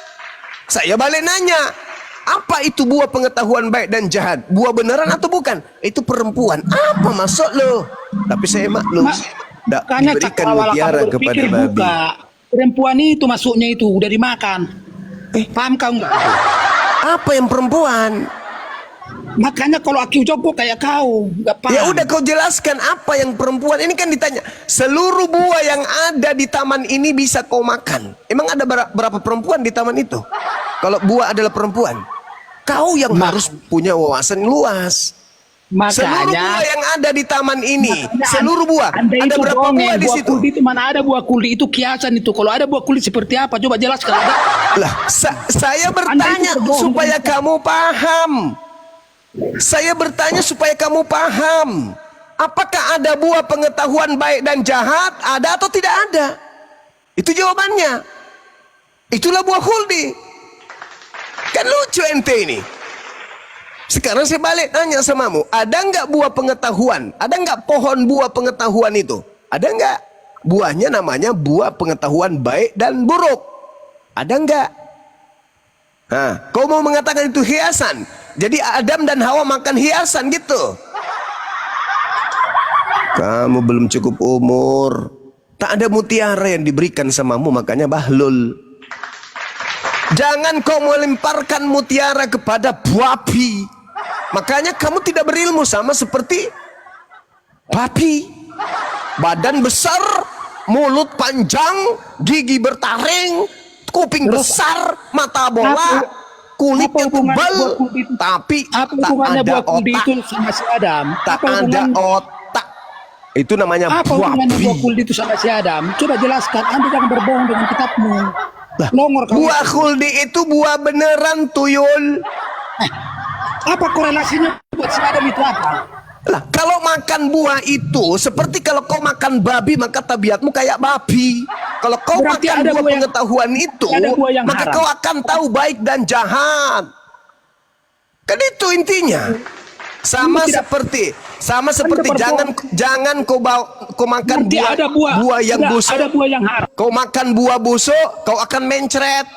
Saya balik nanya, apa itu buah pengetahuan baik dan jahat? Buah beneran atau bukan? Itu perempuan. Apa maksud lo? Tapi saya maklum. Tak diberikan mutiara kepada babi. Perempuan itu masuknya itu udah dimakan. Paham kau enggak? Apa yang perempuan? Makanya kalau aku jawab kayak kau, enggak paham. Ya udah kau jelaskan apa yang perempuan. Ini kan ditanya, seluruh buah yang ada di taman ini bisa kau makan. Emang ada berapa perempuan di taman itu? Kalau buah adalah perempuan, kau yang harus punya wawasan luas. Seluruh Makanya buah yang ada di taman ini, seluruh buah, Anda ada itu berapa dongeng, buah di buah situ? kuldi itu mana ada buah kuldi itu kiasan itu. Kalau ada buah kuldi seperti apa? Coba jelaskan. Ada. Lah, saya bertanya berbohong supaya kamu paham. Saya bertanya supaya kamu paham. Apakah ada buah pengetahuan baik dan jahat? Ada atau tidak ada? Itu jawabannya. Itulah buah khuldi. Kan lucu ente ini. Sekarang saya balik tanya samamu, ada nggak buah pengetahuan? Ada nggak pohon buah pengetahuan itu? Ada nggak? Buahnya namanya buah pengetahuan baik dan buruk. Ada nggak? Nah, kau mau mengatakan itu hiasan? Jadi Adam dan Hawa makan hiasan gitu? Kamu belum cukup umur. Tak ada mutiara yang diberikan samamu, makanya bahlul. Jangan kau melemparkan mutiara kepada babi. Makanya kamu tidak berilmu, sama seperti babi. Badan besar, mulut panjang, gigi bertaring, kuping besar, mata bola, kulitnya tebal, tapi Apa tak hubungannya ada buah kuldi otak. itu sama si Adam? Tak Apa ada hubungannya? otak. Itu namanya Apa hubungannya buah babi. kuldi itu sama si Adam? Coba jelaskan. Anda jangan berbohong dengan kitabmu. Longor kamu. Buah khuldi itu buah beneran, tuyul. Apa korelasinya buat si Adam itu apa? Lah, kalau makan buah itu seperti kalau kau makan babi, maka tabiatmu kayak babi. Kalau kau Berarti makan ada buah buah yang- pengetahuan itu, ada buah yang maka haram. kau akan tahu baik dan jahat. Kan itu intinya. Sama Tidak- seperti jangan kau makan Berarti ada buah yang ada- busuk. Ada buah yang haram. Kau makan buah busuk, kau akan mencret.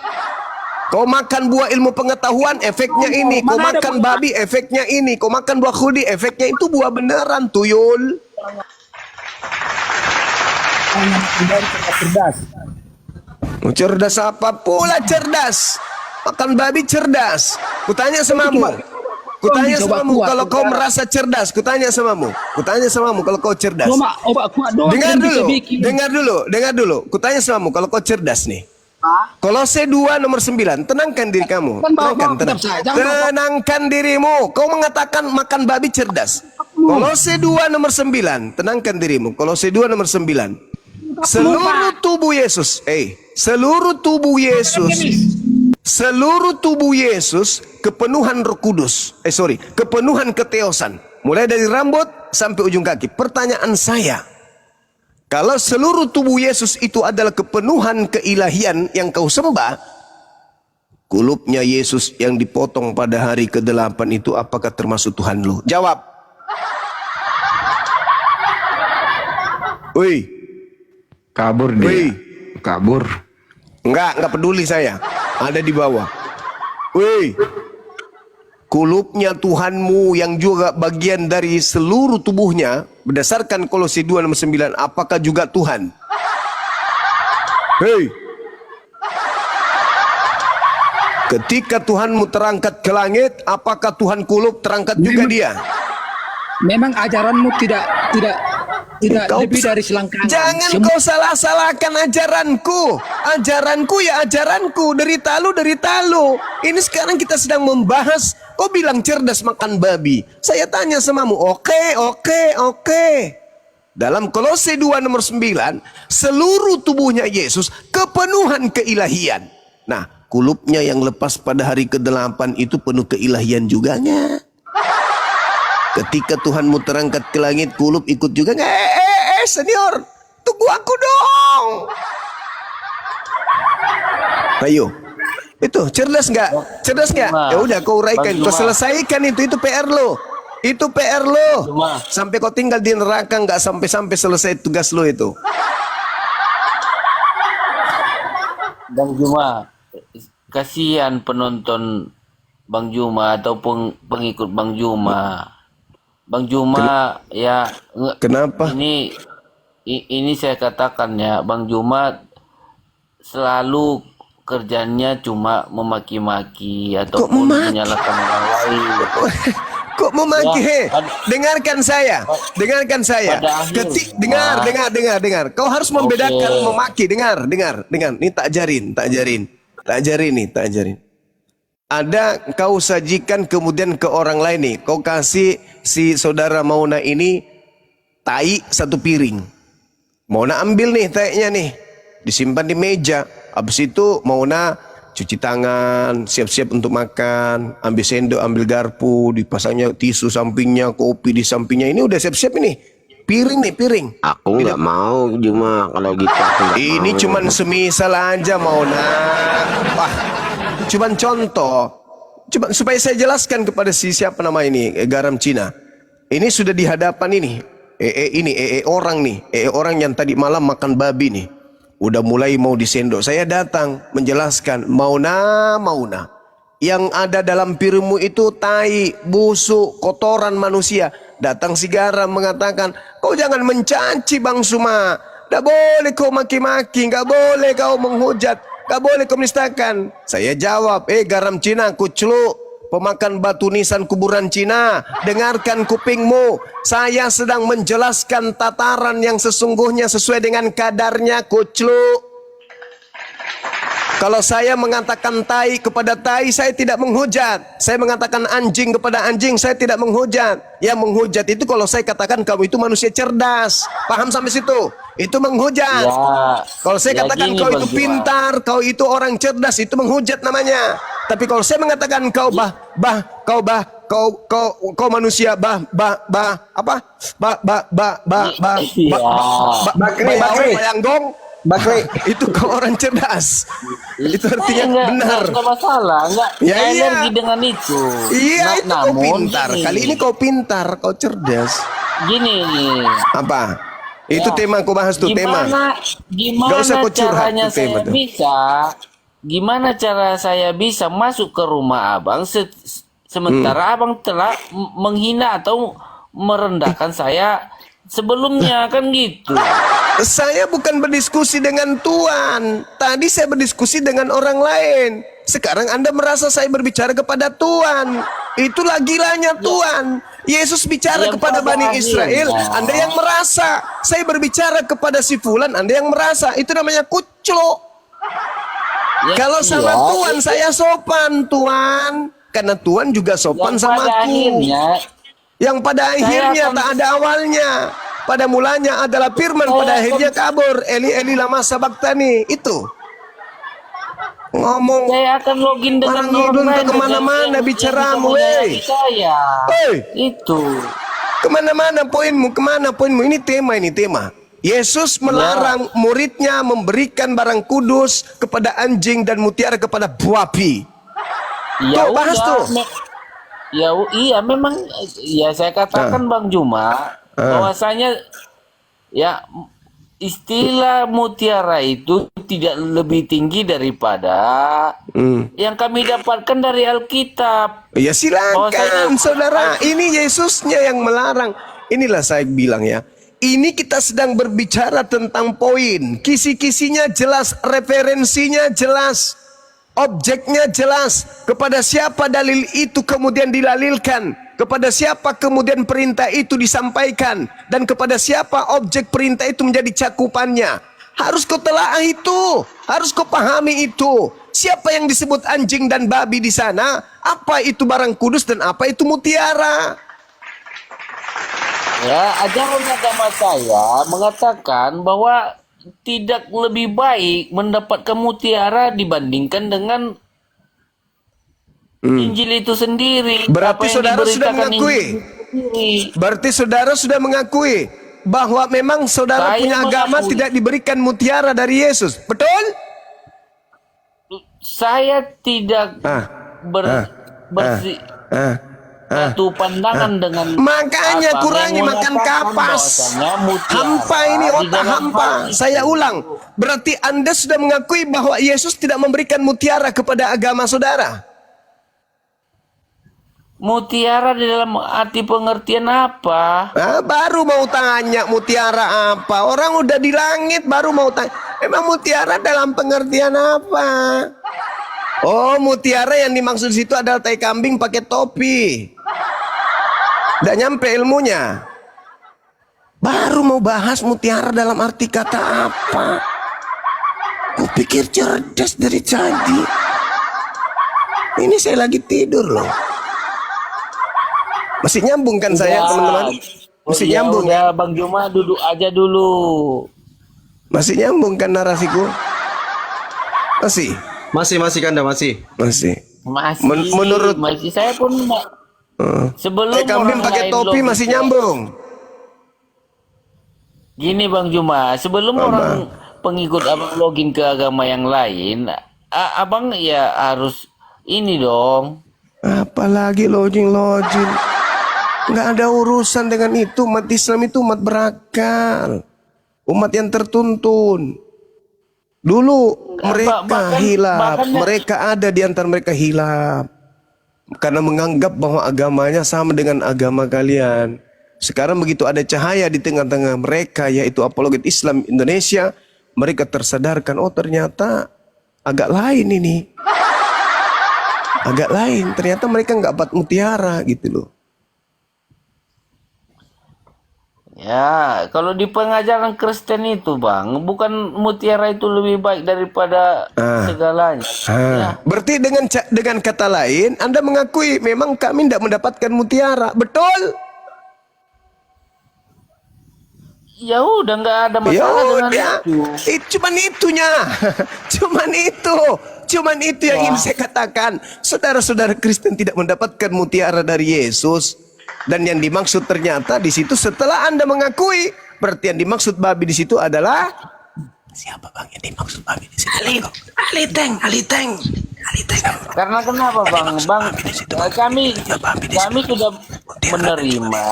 Kau makan buah ilmu pengetahuan, efeknya ini. Kau Mana ada makan buah- babi, efeknya ini. Kau makan buah khuldi, efeknya itu buah beneran, tuyul. Cerdas. Cerdas apa pula cerdas? Makan babi cerdas. Kutanya samamu. Kutanya Coba samamu kuat, kalau kau saudara. merasa cerdas. Kutanya samamu. Kutanya samamu kalau kau cerdas. Cuma obat kuat doang Dengar yang bisa dulu, bikin. dengar dulu. Kutanya samamu kalau kau cerdas nih. Kolose 2 nomor 9. Tenangkan diri kamu. Kan bawa Tenangkan, kitab saya, jangan bawa- tenangkan dirimu. Kau mengatakan makan babi cerdas. Kolose 2 nomor 9. Tenangkan dirimu. Kolose 2 nomor 9. Seluruh tubuh Yesus, seluruh tubuh Yesus, seluruh tubuh Yesus kepenuhan Roh Kudus. Kepenuhan keteosan. Mulai dari rambut sampai ujung kaki. Pertanyaan saya, kalau seluruh tubuh Yesus itu adalah kepenuhan keilahian yang kau sembah, kulupnya Yesus yang dipotong pada hari ke-8 itu apakah termasuk Tuhan lu? Jawab. Woi, Kabur dia. Wih. Kabur. enggak peduli saya. Ada di bawah. Woi, kulupnya Tuhanmu yang juga bagian dari seluruh tubuhnya, berdasarkan Kolose 2 nomor 9, apakah juga Tuhan? Hei, ketika Tuhanmu terangkat ke langit, apakah Tuhan kulup terangkat juga dia? Memang ajaranmu tidak Kau lebih dari selangkangan. Jangan kau salah-salahkan ajaranku. Ajaranku ya ajaranku. Derita lu. Ini sekarang kita sedang membahas. Kau bilang cerdas makan babi. Saya tanya samamu. Oke. Dalam Kolose 2 nomor 9. Seluruh tubuhnya Yesus kepenuhan keilahian. Nah, kulupnya yang lepas pada hari ke-8 itu penuh keilahian juga nggak? Ketika Tuhanmu terangkat ke langit, kulup ikut juga nggak? Senior, tunggu aku dong. Ayo, itu cerdas nggak? Ya udah, kau uraikan, kau selesaikan itu PR lo. Itu PR lo. Sampai kau tinggal di neraka nggak sampai selesai tugas lo itu. Bang Juma, kasihan penonton Bang Juma ataupun pengikut Bang Juma. Bang Juma ya Kenapa? Ini saya katakan ya, Bang Juma selalu kerjanya cuma memaki-maki ataupun menyalahkan orang lain. Kok memaki? Ya, Dengarkan saya. Pada akhir, Dengar. Kau harus membedakan memaki. Dengar. Ini tak ajarin. ada kau sajikan kemudian ke orang lain nih. Kau kasih si saudara Mauna ini tai 1 piring. Mauna ambil nih tainya nih, disimpan di meja. Habis itu Mauna cuci tangan, siap-siap untuk makan, ambil sendok, ambil garpu, dipasangnya tisu sampingnya, kopi di sampingnya. Ini udah siap-siap ini. Piring nih, piring. Aku nggak mau cuma kalau gitu aku nggak Ini mau. cuman semisal aja Mauna. Wah, cuman contoh. Coba supaya saya jelaskan kepada siapa nama ini, garam Cina. Ini sudah di hadapan ini. Orang nih, orang yang tadi malam makan babi nih. Udah mulai mau disendok. Saya datang menjelaskan, Mauna. Yang ada dalam piringmu itu tai, busuk, kotoran manusia. Datang si garam mengatakan, kau jangan mencaci Bang Suma. Tidak boleh kau maki-maki, nggak boleh kau menghujat, nggak boleh kau menistakan. Saya jawab, garam Cina, kucluk, pemakan batu nisan kuburan Cina, dengarkan kupingmu. Saya sedang menjelaskan tataran yang sesungguhnya sesuai dengan kadarnya, kucluk. Kalau saya mengatakan tai kepada tai, saya tidak menghujat. Saya mengatakan anjing kepada anjing, saya tidak menghujat. Yang menghujat itu kalau saya katakan kamu itu manusia cerdas. Paham sampai situ? Itu menghujat. Ya, Kalau saya katakan gini, kau Bang itu Juma. pintar, kau itu orang cerdas, itu menghujat namanya. Tapi kalau saya mengatakan kau kau manusia Bakri, itu kau orang cerdas. Itu artinya benar. Enggak masalah, enggak Ya, iya. energi dengan itu. Iya, itu kau Namun pintar. gini, Kali ini kau pintar, kau cerdas. gini. Apa? Itu Ya, tema aku bahas tuh, tema. Gak usah Gimana kau curhat caranya tuh tema saya tuh. bisa? Gimana cara saya bisa masuk ke rumah abang sementara abang telah menghina atau merendahkan saya sebelumnya, kan gitu. Saya bukan berdiskusi dengan Tuhan. Tadi saya berdiskusi dengan orang lain. Sekarang Anda merasa saya berbicara kepada Tuhan. Itulah gilanya Tuhan. Yesus bicara Yang kepada pada Bani Israel. akhirnya- Anda yang merasa. Saya berbicara kepada si Fulan. Anda yang merasa. Itu namanya kucluk. Ya, Kalau sama iya. Tuhan saya sopan, Tuhan. Karena Tuhan juga sopan Yang sama pada aku. akhirnya Yang pada akhirnya akan- tak ada awalnya. Pada mulanya adalah firman, Saya pada akan- akhirnya kabur. Eli lama sabaktani. Itu. Ngomong. saya akan login dengan Orang ngidul lain tak kemana-mana yang bicaramu, bisa menyayangi weh. saya. Hei, Itu. kemana-mana poinmu, kemana poinmu. Ini tema. Yesus melarang muridnya memberikan barang kudus kepada anjing dan mutiara kepada babi. Ya Tuh, bahas udah, tuh. iya memang ya saya katakan Bang Juma bahwasanya ya istilah mutiara itu tidak lebih tinggi daripada yang kami dapatkan dari Alkitab. Ya silakan Bahwasanya- saudara. Ini Yesusnya yang melarang. Inilah saya bilang ya. Ini kita sedang berbicara tentang poin. Kisi-kisinya jelas, referensinya jelas, objeknya jelas. Kepada siapa dalil itu kemudian dilalilkan, kepada siapa kemudian perintah itu disampaikan, dan kepada siapa objek perintah itu menjadi cakupannya. Harus kau telaah itu, harus kau pahami itu. Siapa yang disebut anjing dan babi di sana? Apa itu barang kudus dan apa itu mutiara? Ya, ajaran agama saya mengatakan bahwa tidak lebih baik mendapatkan mutiara dibandingkan dengan Injil itu sendiri. Berarti Apa yang saudara sudah diberitakan mengakui? Injil itu sendiri. Berarti saudara sudah mengakui bahwa memang saudara Saya punya agama mengakui. tidak diberikan mutiara dari Yesus. Betul? Saya tidak satu pandangan dengan Makanya apa, kurangi yang makan mengatakan kapas. bahwasanya mutiara Hampa ini di otak dalam hampa. hal Saya ulang. Berarti Anda sudah mengakui bahwa Yesus tidak memberikan mutiara kepada agama saudara. mutiara di dalam arti pengertian apa? Baru mau tanya mutiara apa. Orang udah di langit baru mau tanya. Emang mutiara dalam pengertian apa? Oh, mutiara yang dimaksud situ adalah tai kambing pakai topi. Udah nyampe ilmunya. Baru mau bahas mutiara dalam arti kata apa. Kupikir cerdas dari tadi. Ini saya lagi tidur loh. Masih nyambung kan saya, teman-teman? Masih nyambung Udah, kan? Bang Juma duduk aja dulu. Masih nyambung kan narasiku? Masih? Masih Kanda, masih. Masih. Masih, Menurut masih saya pun sebelum kambing orang pakai lain topi logika. masih nyambung. Gini Bang Juma, sebelum orang pengikut abang login ke agama yang lain, abang ya harus ini dong. Apalagi login. Nggak ada urusan dengan itu. Umat Islam itu umat berakal, umat yang tertuntun. Dulu mereka hilaf, mereka ada di antara mereka hilaf karena menganggap bahwa agamanya sama dengan agama kalian. Sekarang begitu ada cahaya di tengah-tengah mereka, yaitu apologet Islam Indonesia, mereka tersadarkan, oh ternyata agak lain ini. Agak lain, ternyata mereka nggak dapat mutiara gitu loh. Ya, kalau di pengajaran Kristen itu Bang, bukan mutiara itu lebih baik daripada segalanya. Ya. Berarti dengan kata lain, Anda mengakui memang kami tidak mendapatkan mutiara, betul? Ya udah nggak ada masalah dengan itu. Cuman itunya, cuman itu yang ingin saya katakan. Saudara-saudara Kristen tidak mendapatkan mutiara dari Yesus. Dan yang dimaksud ternyata di situ setelah Anda mengakui, berarti yang dimaksud babi di situ adalah siapa Bang yang dimaksud babi di situ? Ali Teng. Karena kenapa Bang? Kami sudah menerima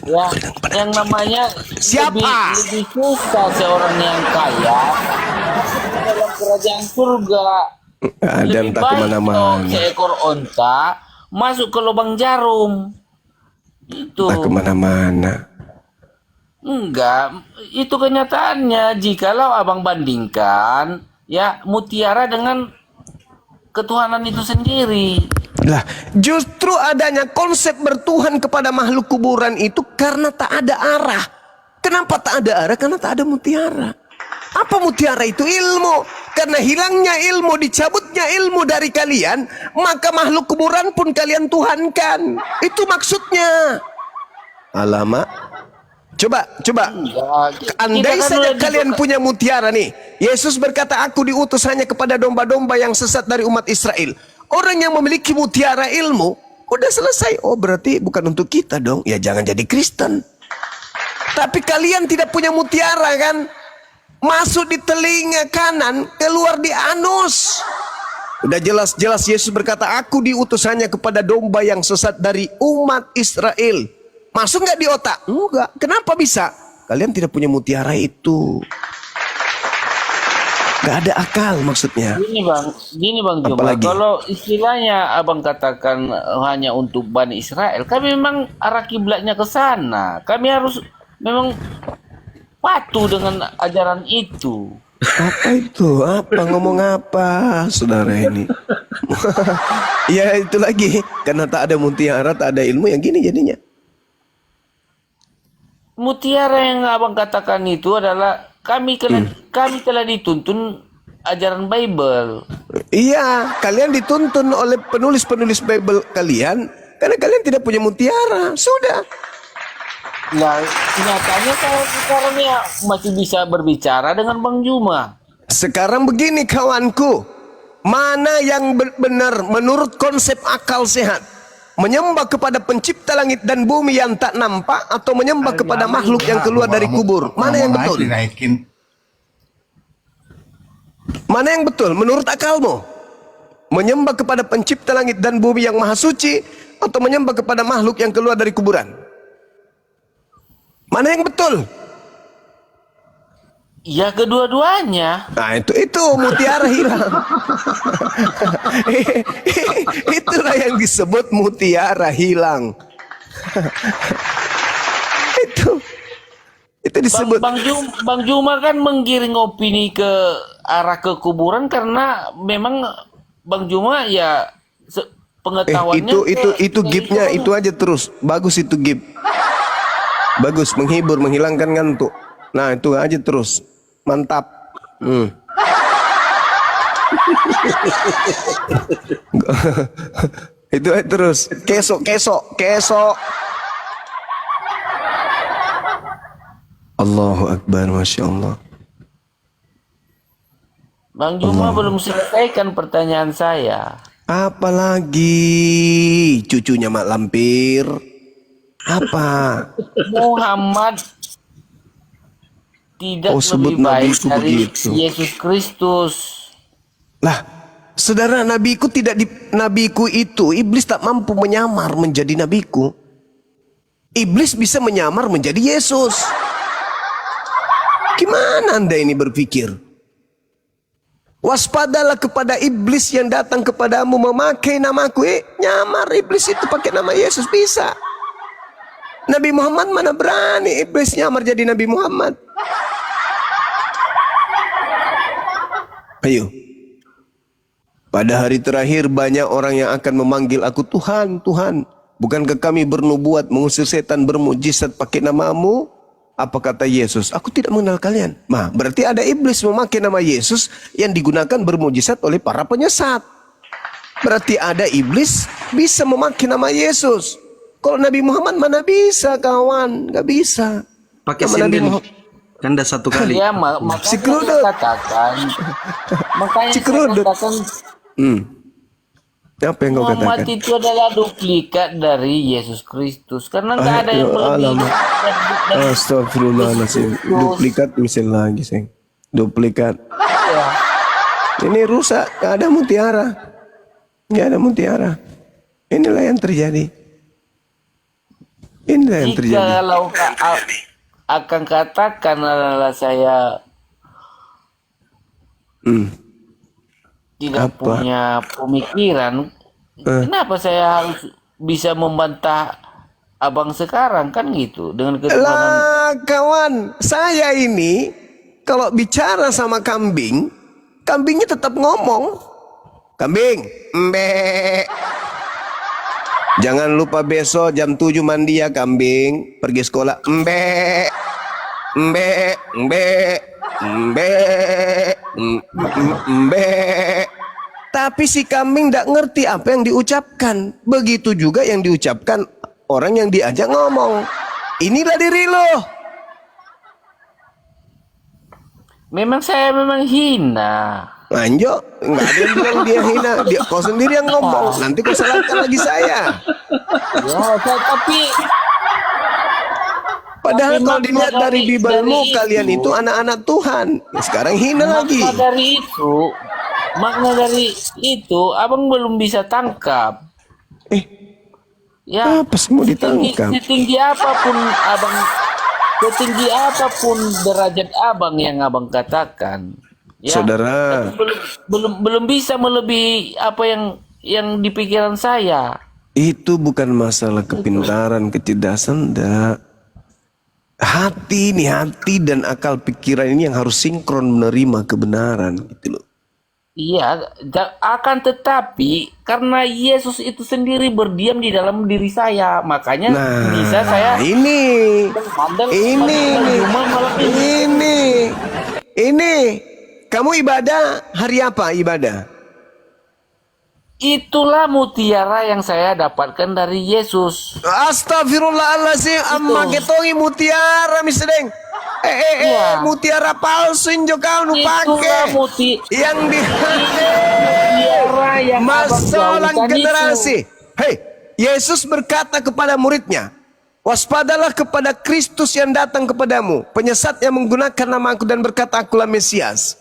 ya, yang namanya lebih susah seorang yang kaya dalam kerajaan surga. Lebih baik seekor onta masuk ke lubang jarum. Itu kemana-mana. Enggak, itu kenyataannya. Jikalau abang bandingkan ya mutiara dengan ketuhanan itu sendiri. Lah, justru adanya konsep bertuhan kepada makhluk kuburan itu karena tak ada arah. Kenapa tak ada arah? Karena tak ada mutiara. Apa mutiara itu? Ilmu. Karena hilangnya ilmu, dicabutnya ilmu dari kalian, maka makhluk kuburan pun kalian tuhankan. Itu maksudnya. Alamak. Coba. Andai saja kalian punya mutiara nih. Yesus berkata, aku diutus hanya kepada domba-domba yang sesat dari umat Israel. Orang yang memiliki mutiara ilmu, udah selesai. Oh berarti bukan untuk kita dong. Ya jangan jadi Kristen. Tapi kalian tidak punya mutiara kan? Masuk di telinga kanan, keluar di anus. Udah jelas-jelas Yesus berkata, aku diutus hanya kepada domba yang sesat dari umat Israel. Masuk nggak di otak? Enggak. Kenapa bisa? Kalian tidak punya mutiara itu. Nggak ada akal maksudnya. Gini bang Juma, kalau istilahnya abang katakan hanya untuk Bani Israel, kami memang arah kiblatnya ke sana. Kami harus memang patuh dengan ajaran itu. Apa itu? Apa ngomong apa, saudara ini? Ya itu lagi, karena tak ada mutiara, tak ada ilmu, yang gini jadinya. Mutiara yang abang katakan itu adalah kami telah dituntun ajaran Bible. Iya, kalian dituntun oleh penulis-penulis Bible kalian karena kalian tidak punya mutiara. Sudah. Nah, nyatanya saya sekarang ya masih bisa berbicara dengan Bang Juma. Sekarang begini kawanku, mana yang benar menurut konsep akal sehat? Menyembah kepada pencipta langit dan bumi yang tak nampak atau menyembah kepada makhluk yang keluar dari kubur? Mana yang betul? Mana yang betul menurut akalmu? Menyembah kepada pencipta langit dan bumi yang maha suci atau menyembah kepada makhluk yang keluar dari kuburan? Mana yang betul? Ya kedua-duanya. Nah itu mutiara hilang. Itulah yang disebut mutiara hilang. itu disebut. Bang Juma kan menggiring opini ke arah ke kuburan karena memang Bang Juma ya pengetahuannya. Itu gipnya itu aja terus. Bagus itu gip. Bagus, menghibur, menghilangkan ngantuk. Nah itu aja terus. Mantap. Itu terus kesok. Allahu Akbar, Masya Allah. Bang Juma belum selesaikan pertanyaan saya. Apalagi cucunya Mak Lampir? Apa? Muhammad tidak sebut lebih baik nabiku dari begitu. Yesus Kristus. Lah, saudara, nabiku itu iblis tak mampu menyamar menjadi nabiku. Iblis bisa menyamar menjadi Yesus. Gimana Anda ini berpikir? Waspadalah kepada iblis yang datang kepadamu memakai namaku. Nyamar iblis itu pakai nama Yesus bisa. Nabi Muhammad mana berani iblis nyamar jadi Nabi Muhammad. Ayo. Pada hari terakhir banyak orang yang akan memanggil aku Tuhan, Tuhan. Bukankah kami bernubuat mengusir setan bermujizat pakai namamu? Apa kata Yesus? Aku tidak mengenal kalian. Nah, berarti ada iblis memakai nama Yesus yang digunakan bermujizat oleh para penyesat. Berarti ada iblis bisa memakai nama Yesus. Kalau Nabi Muhammad mana bisa, kawan? Gak bisa. Pakai Nama Nabi sinden. Muhammad. Kan dah satu kali. Ya, makanya Si saya Kerudung. katakan. Makanya Si saya Kerudung. katakan Apa yang kau Muhammad katakan? itu adalah duplikat dari Yesus Kristus. Karena nggak ada yang Alamak. dari Astagfirullahaladzim. Duplikat mesin lagi, Seng. Duplikat. ya. Ini rusak. Gak ada mutiara. Gak ada mutiara. Inilah yang terjadi. Inilah yang terjadi. Kalau akan katakan adalah saya tidak Apa? punya pemikiran, kenapa saya harus bisa membantah abang sekarang kan gitu dengan ketuhanan. Lah kawan, saya ini kalau bicara sama kambing, kambingnya tetap ngomong. Kambing, mbe. Jangan lupa besok jam 7 mandi ya kambing. Pergi sekolah, mbe. Mbe, mbe, mbe, mbe. Tapi si kambing tidak ngerti apa yang diucapkan. Begitu juga yang diucapkan orang yang diajak ngomong. Inilah diri lo. Memang saya memang hina. Anjo, nggak ada yang bilang dia hina. Kau sendiri yang ngomong. Nanti kau salahkan lagi saya. Ya, tapi Padahal tapi kalau makna dilihat dari Bibelmu, dari kalian itu anak-anak Tuhan. Sekarang hina lagi. Makna dari itu abang belum bisa tangkap. Ya, apa sih mau ditangkap? Setinggi apapun derajat abang yang abang katakan, ya, Saudara, belum bisa melebihi apa yang di pikiran saya. itu bukan masalah kepintaran, kecerdasan, enggak. Hati dan akal pikiran ini yang harus sinkron menerima kebenaran gitu loh. Iya, akan tetapi karena Yesus itu sendiri berdiam di dalam diri saya, makanya bisa saya ini kamu ibadah hari apa ibadah? Itulah mutiara yang saya dapatkan dari Yesus. Astagfirullahaladzim, amma ketongi mutiara misedeng. Ya. Mutiara palsu injo kau nu Itulah pake. Yang di mutiara yang masalah abang jauhkan generasi. itu. Hei, Yesus berkata kepada muridnya, waspadalah kepada Kristus yang datang kepadamu, penyesat yang menggunakan namaku dan berkata akulah Mesias.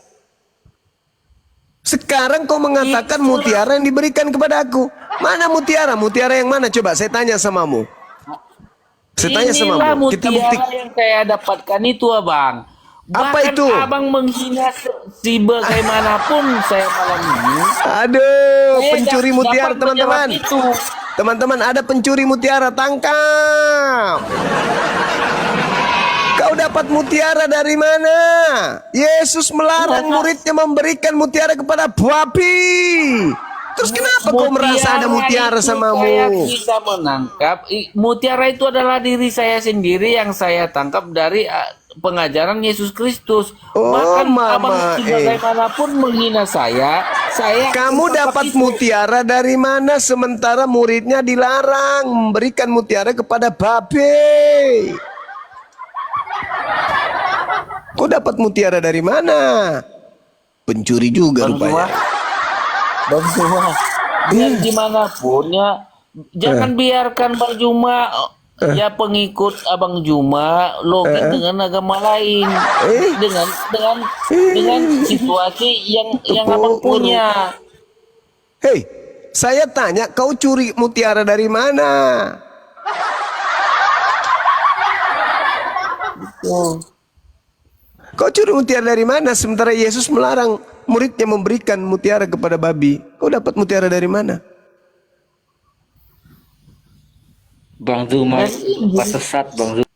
Sekarang kau mengatakan mutiara yang diberikan kepada aku. Mana mutiara? Mutiara yang mana? Coba saya tanya samamu. Saya tanya samamu. Kita bukti. Mutiara yang saya dapatkan itu abang. Apa Bahkan itu? abang menghina si bagaimanapun saya malam ini. Aduh, Saya pencuri dapat mutiara teman-teman. menjawab itu. Teman-teman, ada pencuri mutiara, tangkap. Kau dapat mutiara dari mana? Yesus melarang muridnya memberikan mutiara kepada babi. Terus kenapa kau merasa ada mutiara itu samamu? Saya bisa menangkap. Mutiara itu adalah diri saya sendiri yang saya tangkap dari pengajaran Yesus Kristus. Oh, Bahkan Mama, abang bagaimanapun menghina saya Kamu dapat mutiara dari mana sementara muridnya dilarang memberikan mutiara kepada babe? Kau dapat mutiara dari mana? Pencuri juga rupanya. Bang Juma, biar gimana pun ya, jangan biarkan Bang Juma ya pengikut Abang Juma login dengan agama lain, dengan situasi yang Abang punya. Hei, saya tanya, kau curi mutiara dari mana? Kau curi mutiara dari mana? Sementara Yesus melarang muridnya memberikan mutiara kepada babi. Kau dapat mutiara dari mana? Bang Zuma sesat Bang Zuma.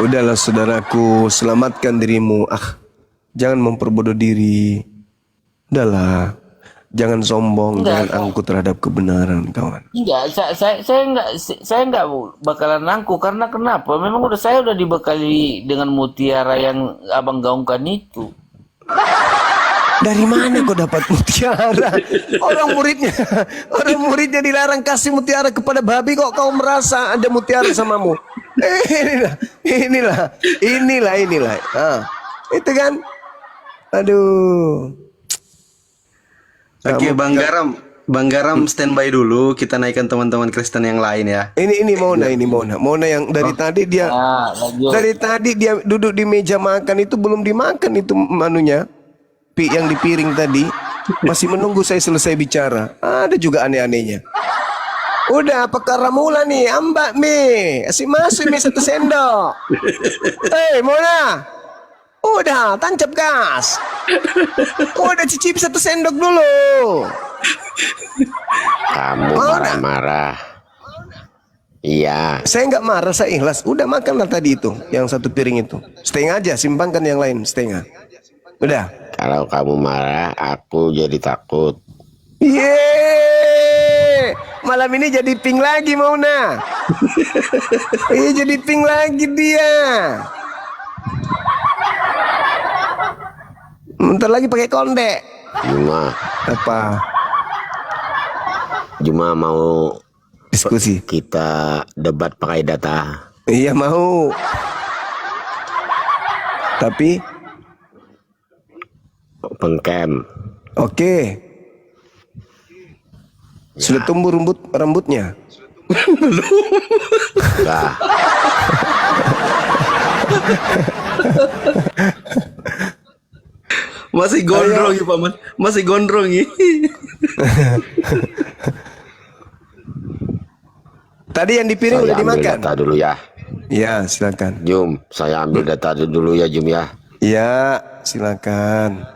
Udahlah saudaraku, selamatkan dirimu. Jangan memperbodoh diri. Udahlah, jangan sombong, jangan angkuh terhadap kebenaran, kawan. Enggak, saya enggak bakalan angkuh karena kenapa? Memang saya udah dibekali dengan mutiara yang abang gaungkan itu. Dari mana kau dapat mutiara? Orang muridnya dilarang kasih mutiara kepada babi, kok kau merasa ada mutiara samamu? Inilah. Itu kan, aduh. Oke, Bang Garam standby dulu. Kita naikkan teman-teman Kristen yang lain ya. Ini Mona yang dari tadi dia duduk di meja makan itu belum dimakan itu manunya. Yang di piring tadi masih menunggu saya selesai bicara. Ada juga aneh-anehnya. Udah perkara mula nih, ambak mi, kasih masuk mi 1 sendok. Hei Mona, udah tancap gas. Udah cicip 1 sendok dulu. Kamu marah-marah. Iya. Saya nggak marah, saya ikhlas. Udah makanlah tadi itu, yang 1 piring itu. Setengah aja, simpankan yang lain setengah. Udah. Kalau kamu marah, aku jadi takut. Yeay, malam ini jadi pink lagi Mona. Jadi pink lagi dia. Bentar lagi pakai konde. Juma. Apa? Juma mau diskusi. Kita debat pakai data. Iya mau. Tapi open cam. Oke. Sudah tumbuh rambutnya? Belum. Nah. Masih gondrong ya Paman. Masih gondrong ya. Tadi yang di piring udah dimakan. Data dulu ya. Ya, silakan. Jum, saya ambil data dulu ya Jum ya. Ya, silakan.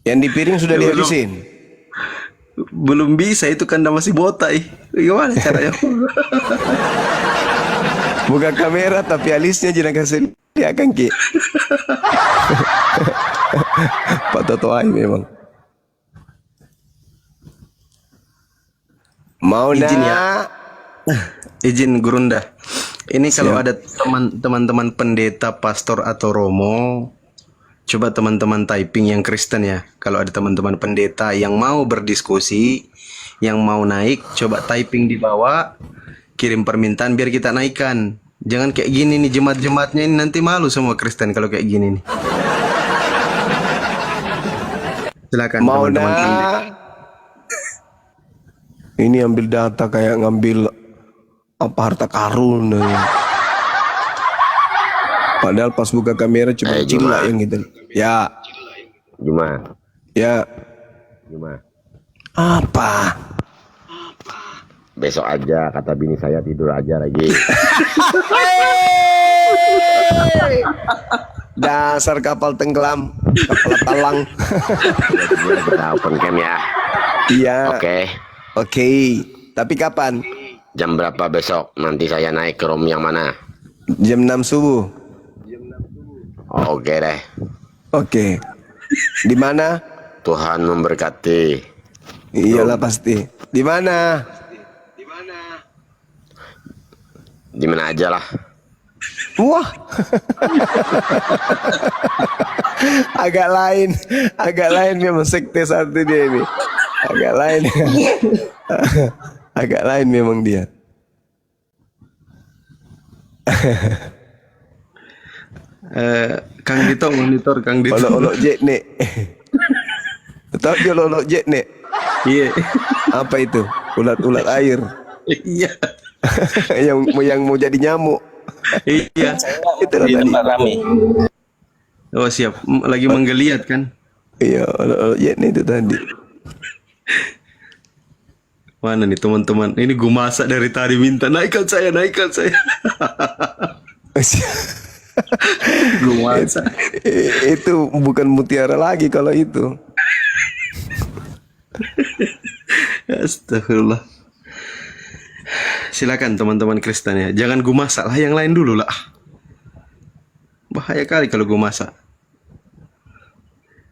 Yang di piring sudah dihabisin? Belum bisa, itu kan masih botak. Gimana caranya? Buka kamera tapi alisnya jangan kasih lihat kan Ki. Pak Totoai memang. Mau izin ya. Izin Gurunda. Ini kalau ada teman-teman pendeta, pastor atau romo, coba teman-teman typing yang Kristen ya. Kalau ada teman-teman pendeta yang mau berdiskusi, yang mau naik, coba typing di bawah, kirim permintaan biar kita naikkan. Jangan kayak gini nih, jemaat-jemaatnya ini nanti malu semua Kristen kalau kayak gini nih. Silakan teman-teman pendeta. Ini ambil data kayak ngambil apa harta karun. Padahal pas buka kamera cuma cila yang gitu. Ya. Juma. Ya. Juma. Apa? Besok aja, kata bini saya, tidur aja lagi. Dasar kapal tenggelam, kapal talang. Kita open cam ya. Iya. Oke. Tapi kapan? Jam berapa besok? Nanti saya naik ke room yang mana? Jam 6 subuh. Oke deh. Oke. Di mana? Tuhan memberkati. Iyalah pasti. Di mana? Di mana aja lah. Wah. agak lain memang sekte satu dia ini. Agak lain. Agak lain memang dia. Kang Dito monitor Kang Dito. Olok-olok jet nek. Tahu dia olok jet nek? Iya. Apa itu? Ulat-ulat air. Iya. yang mau jadi nyamuk. Iya. Itu lah tadi. Rame. Oh siap. Lagi menggeliat kan? Iya, olok-olok jet nek itu tadi. Mana nih teman-teman? Ini gue masak dari tadi minta naikkan saya. Gue masak. Itu bukan mutiara lagi kalau itu. Astagfirullah. Silakan teman-teman Kristen ya. Jangan gue masak lah, yang lain dulu lah. Bahaya kali kalau gue masak.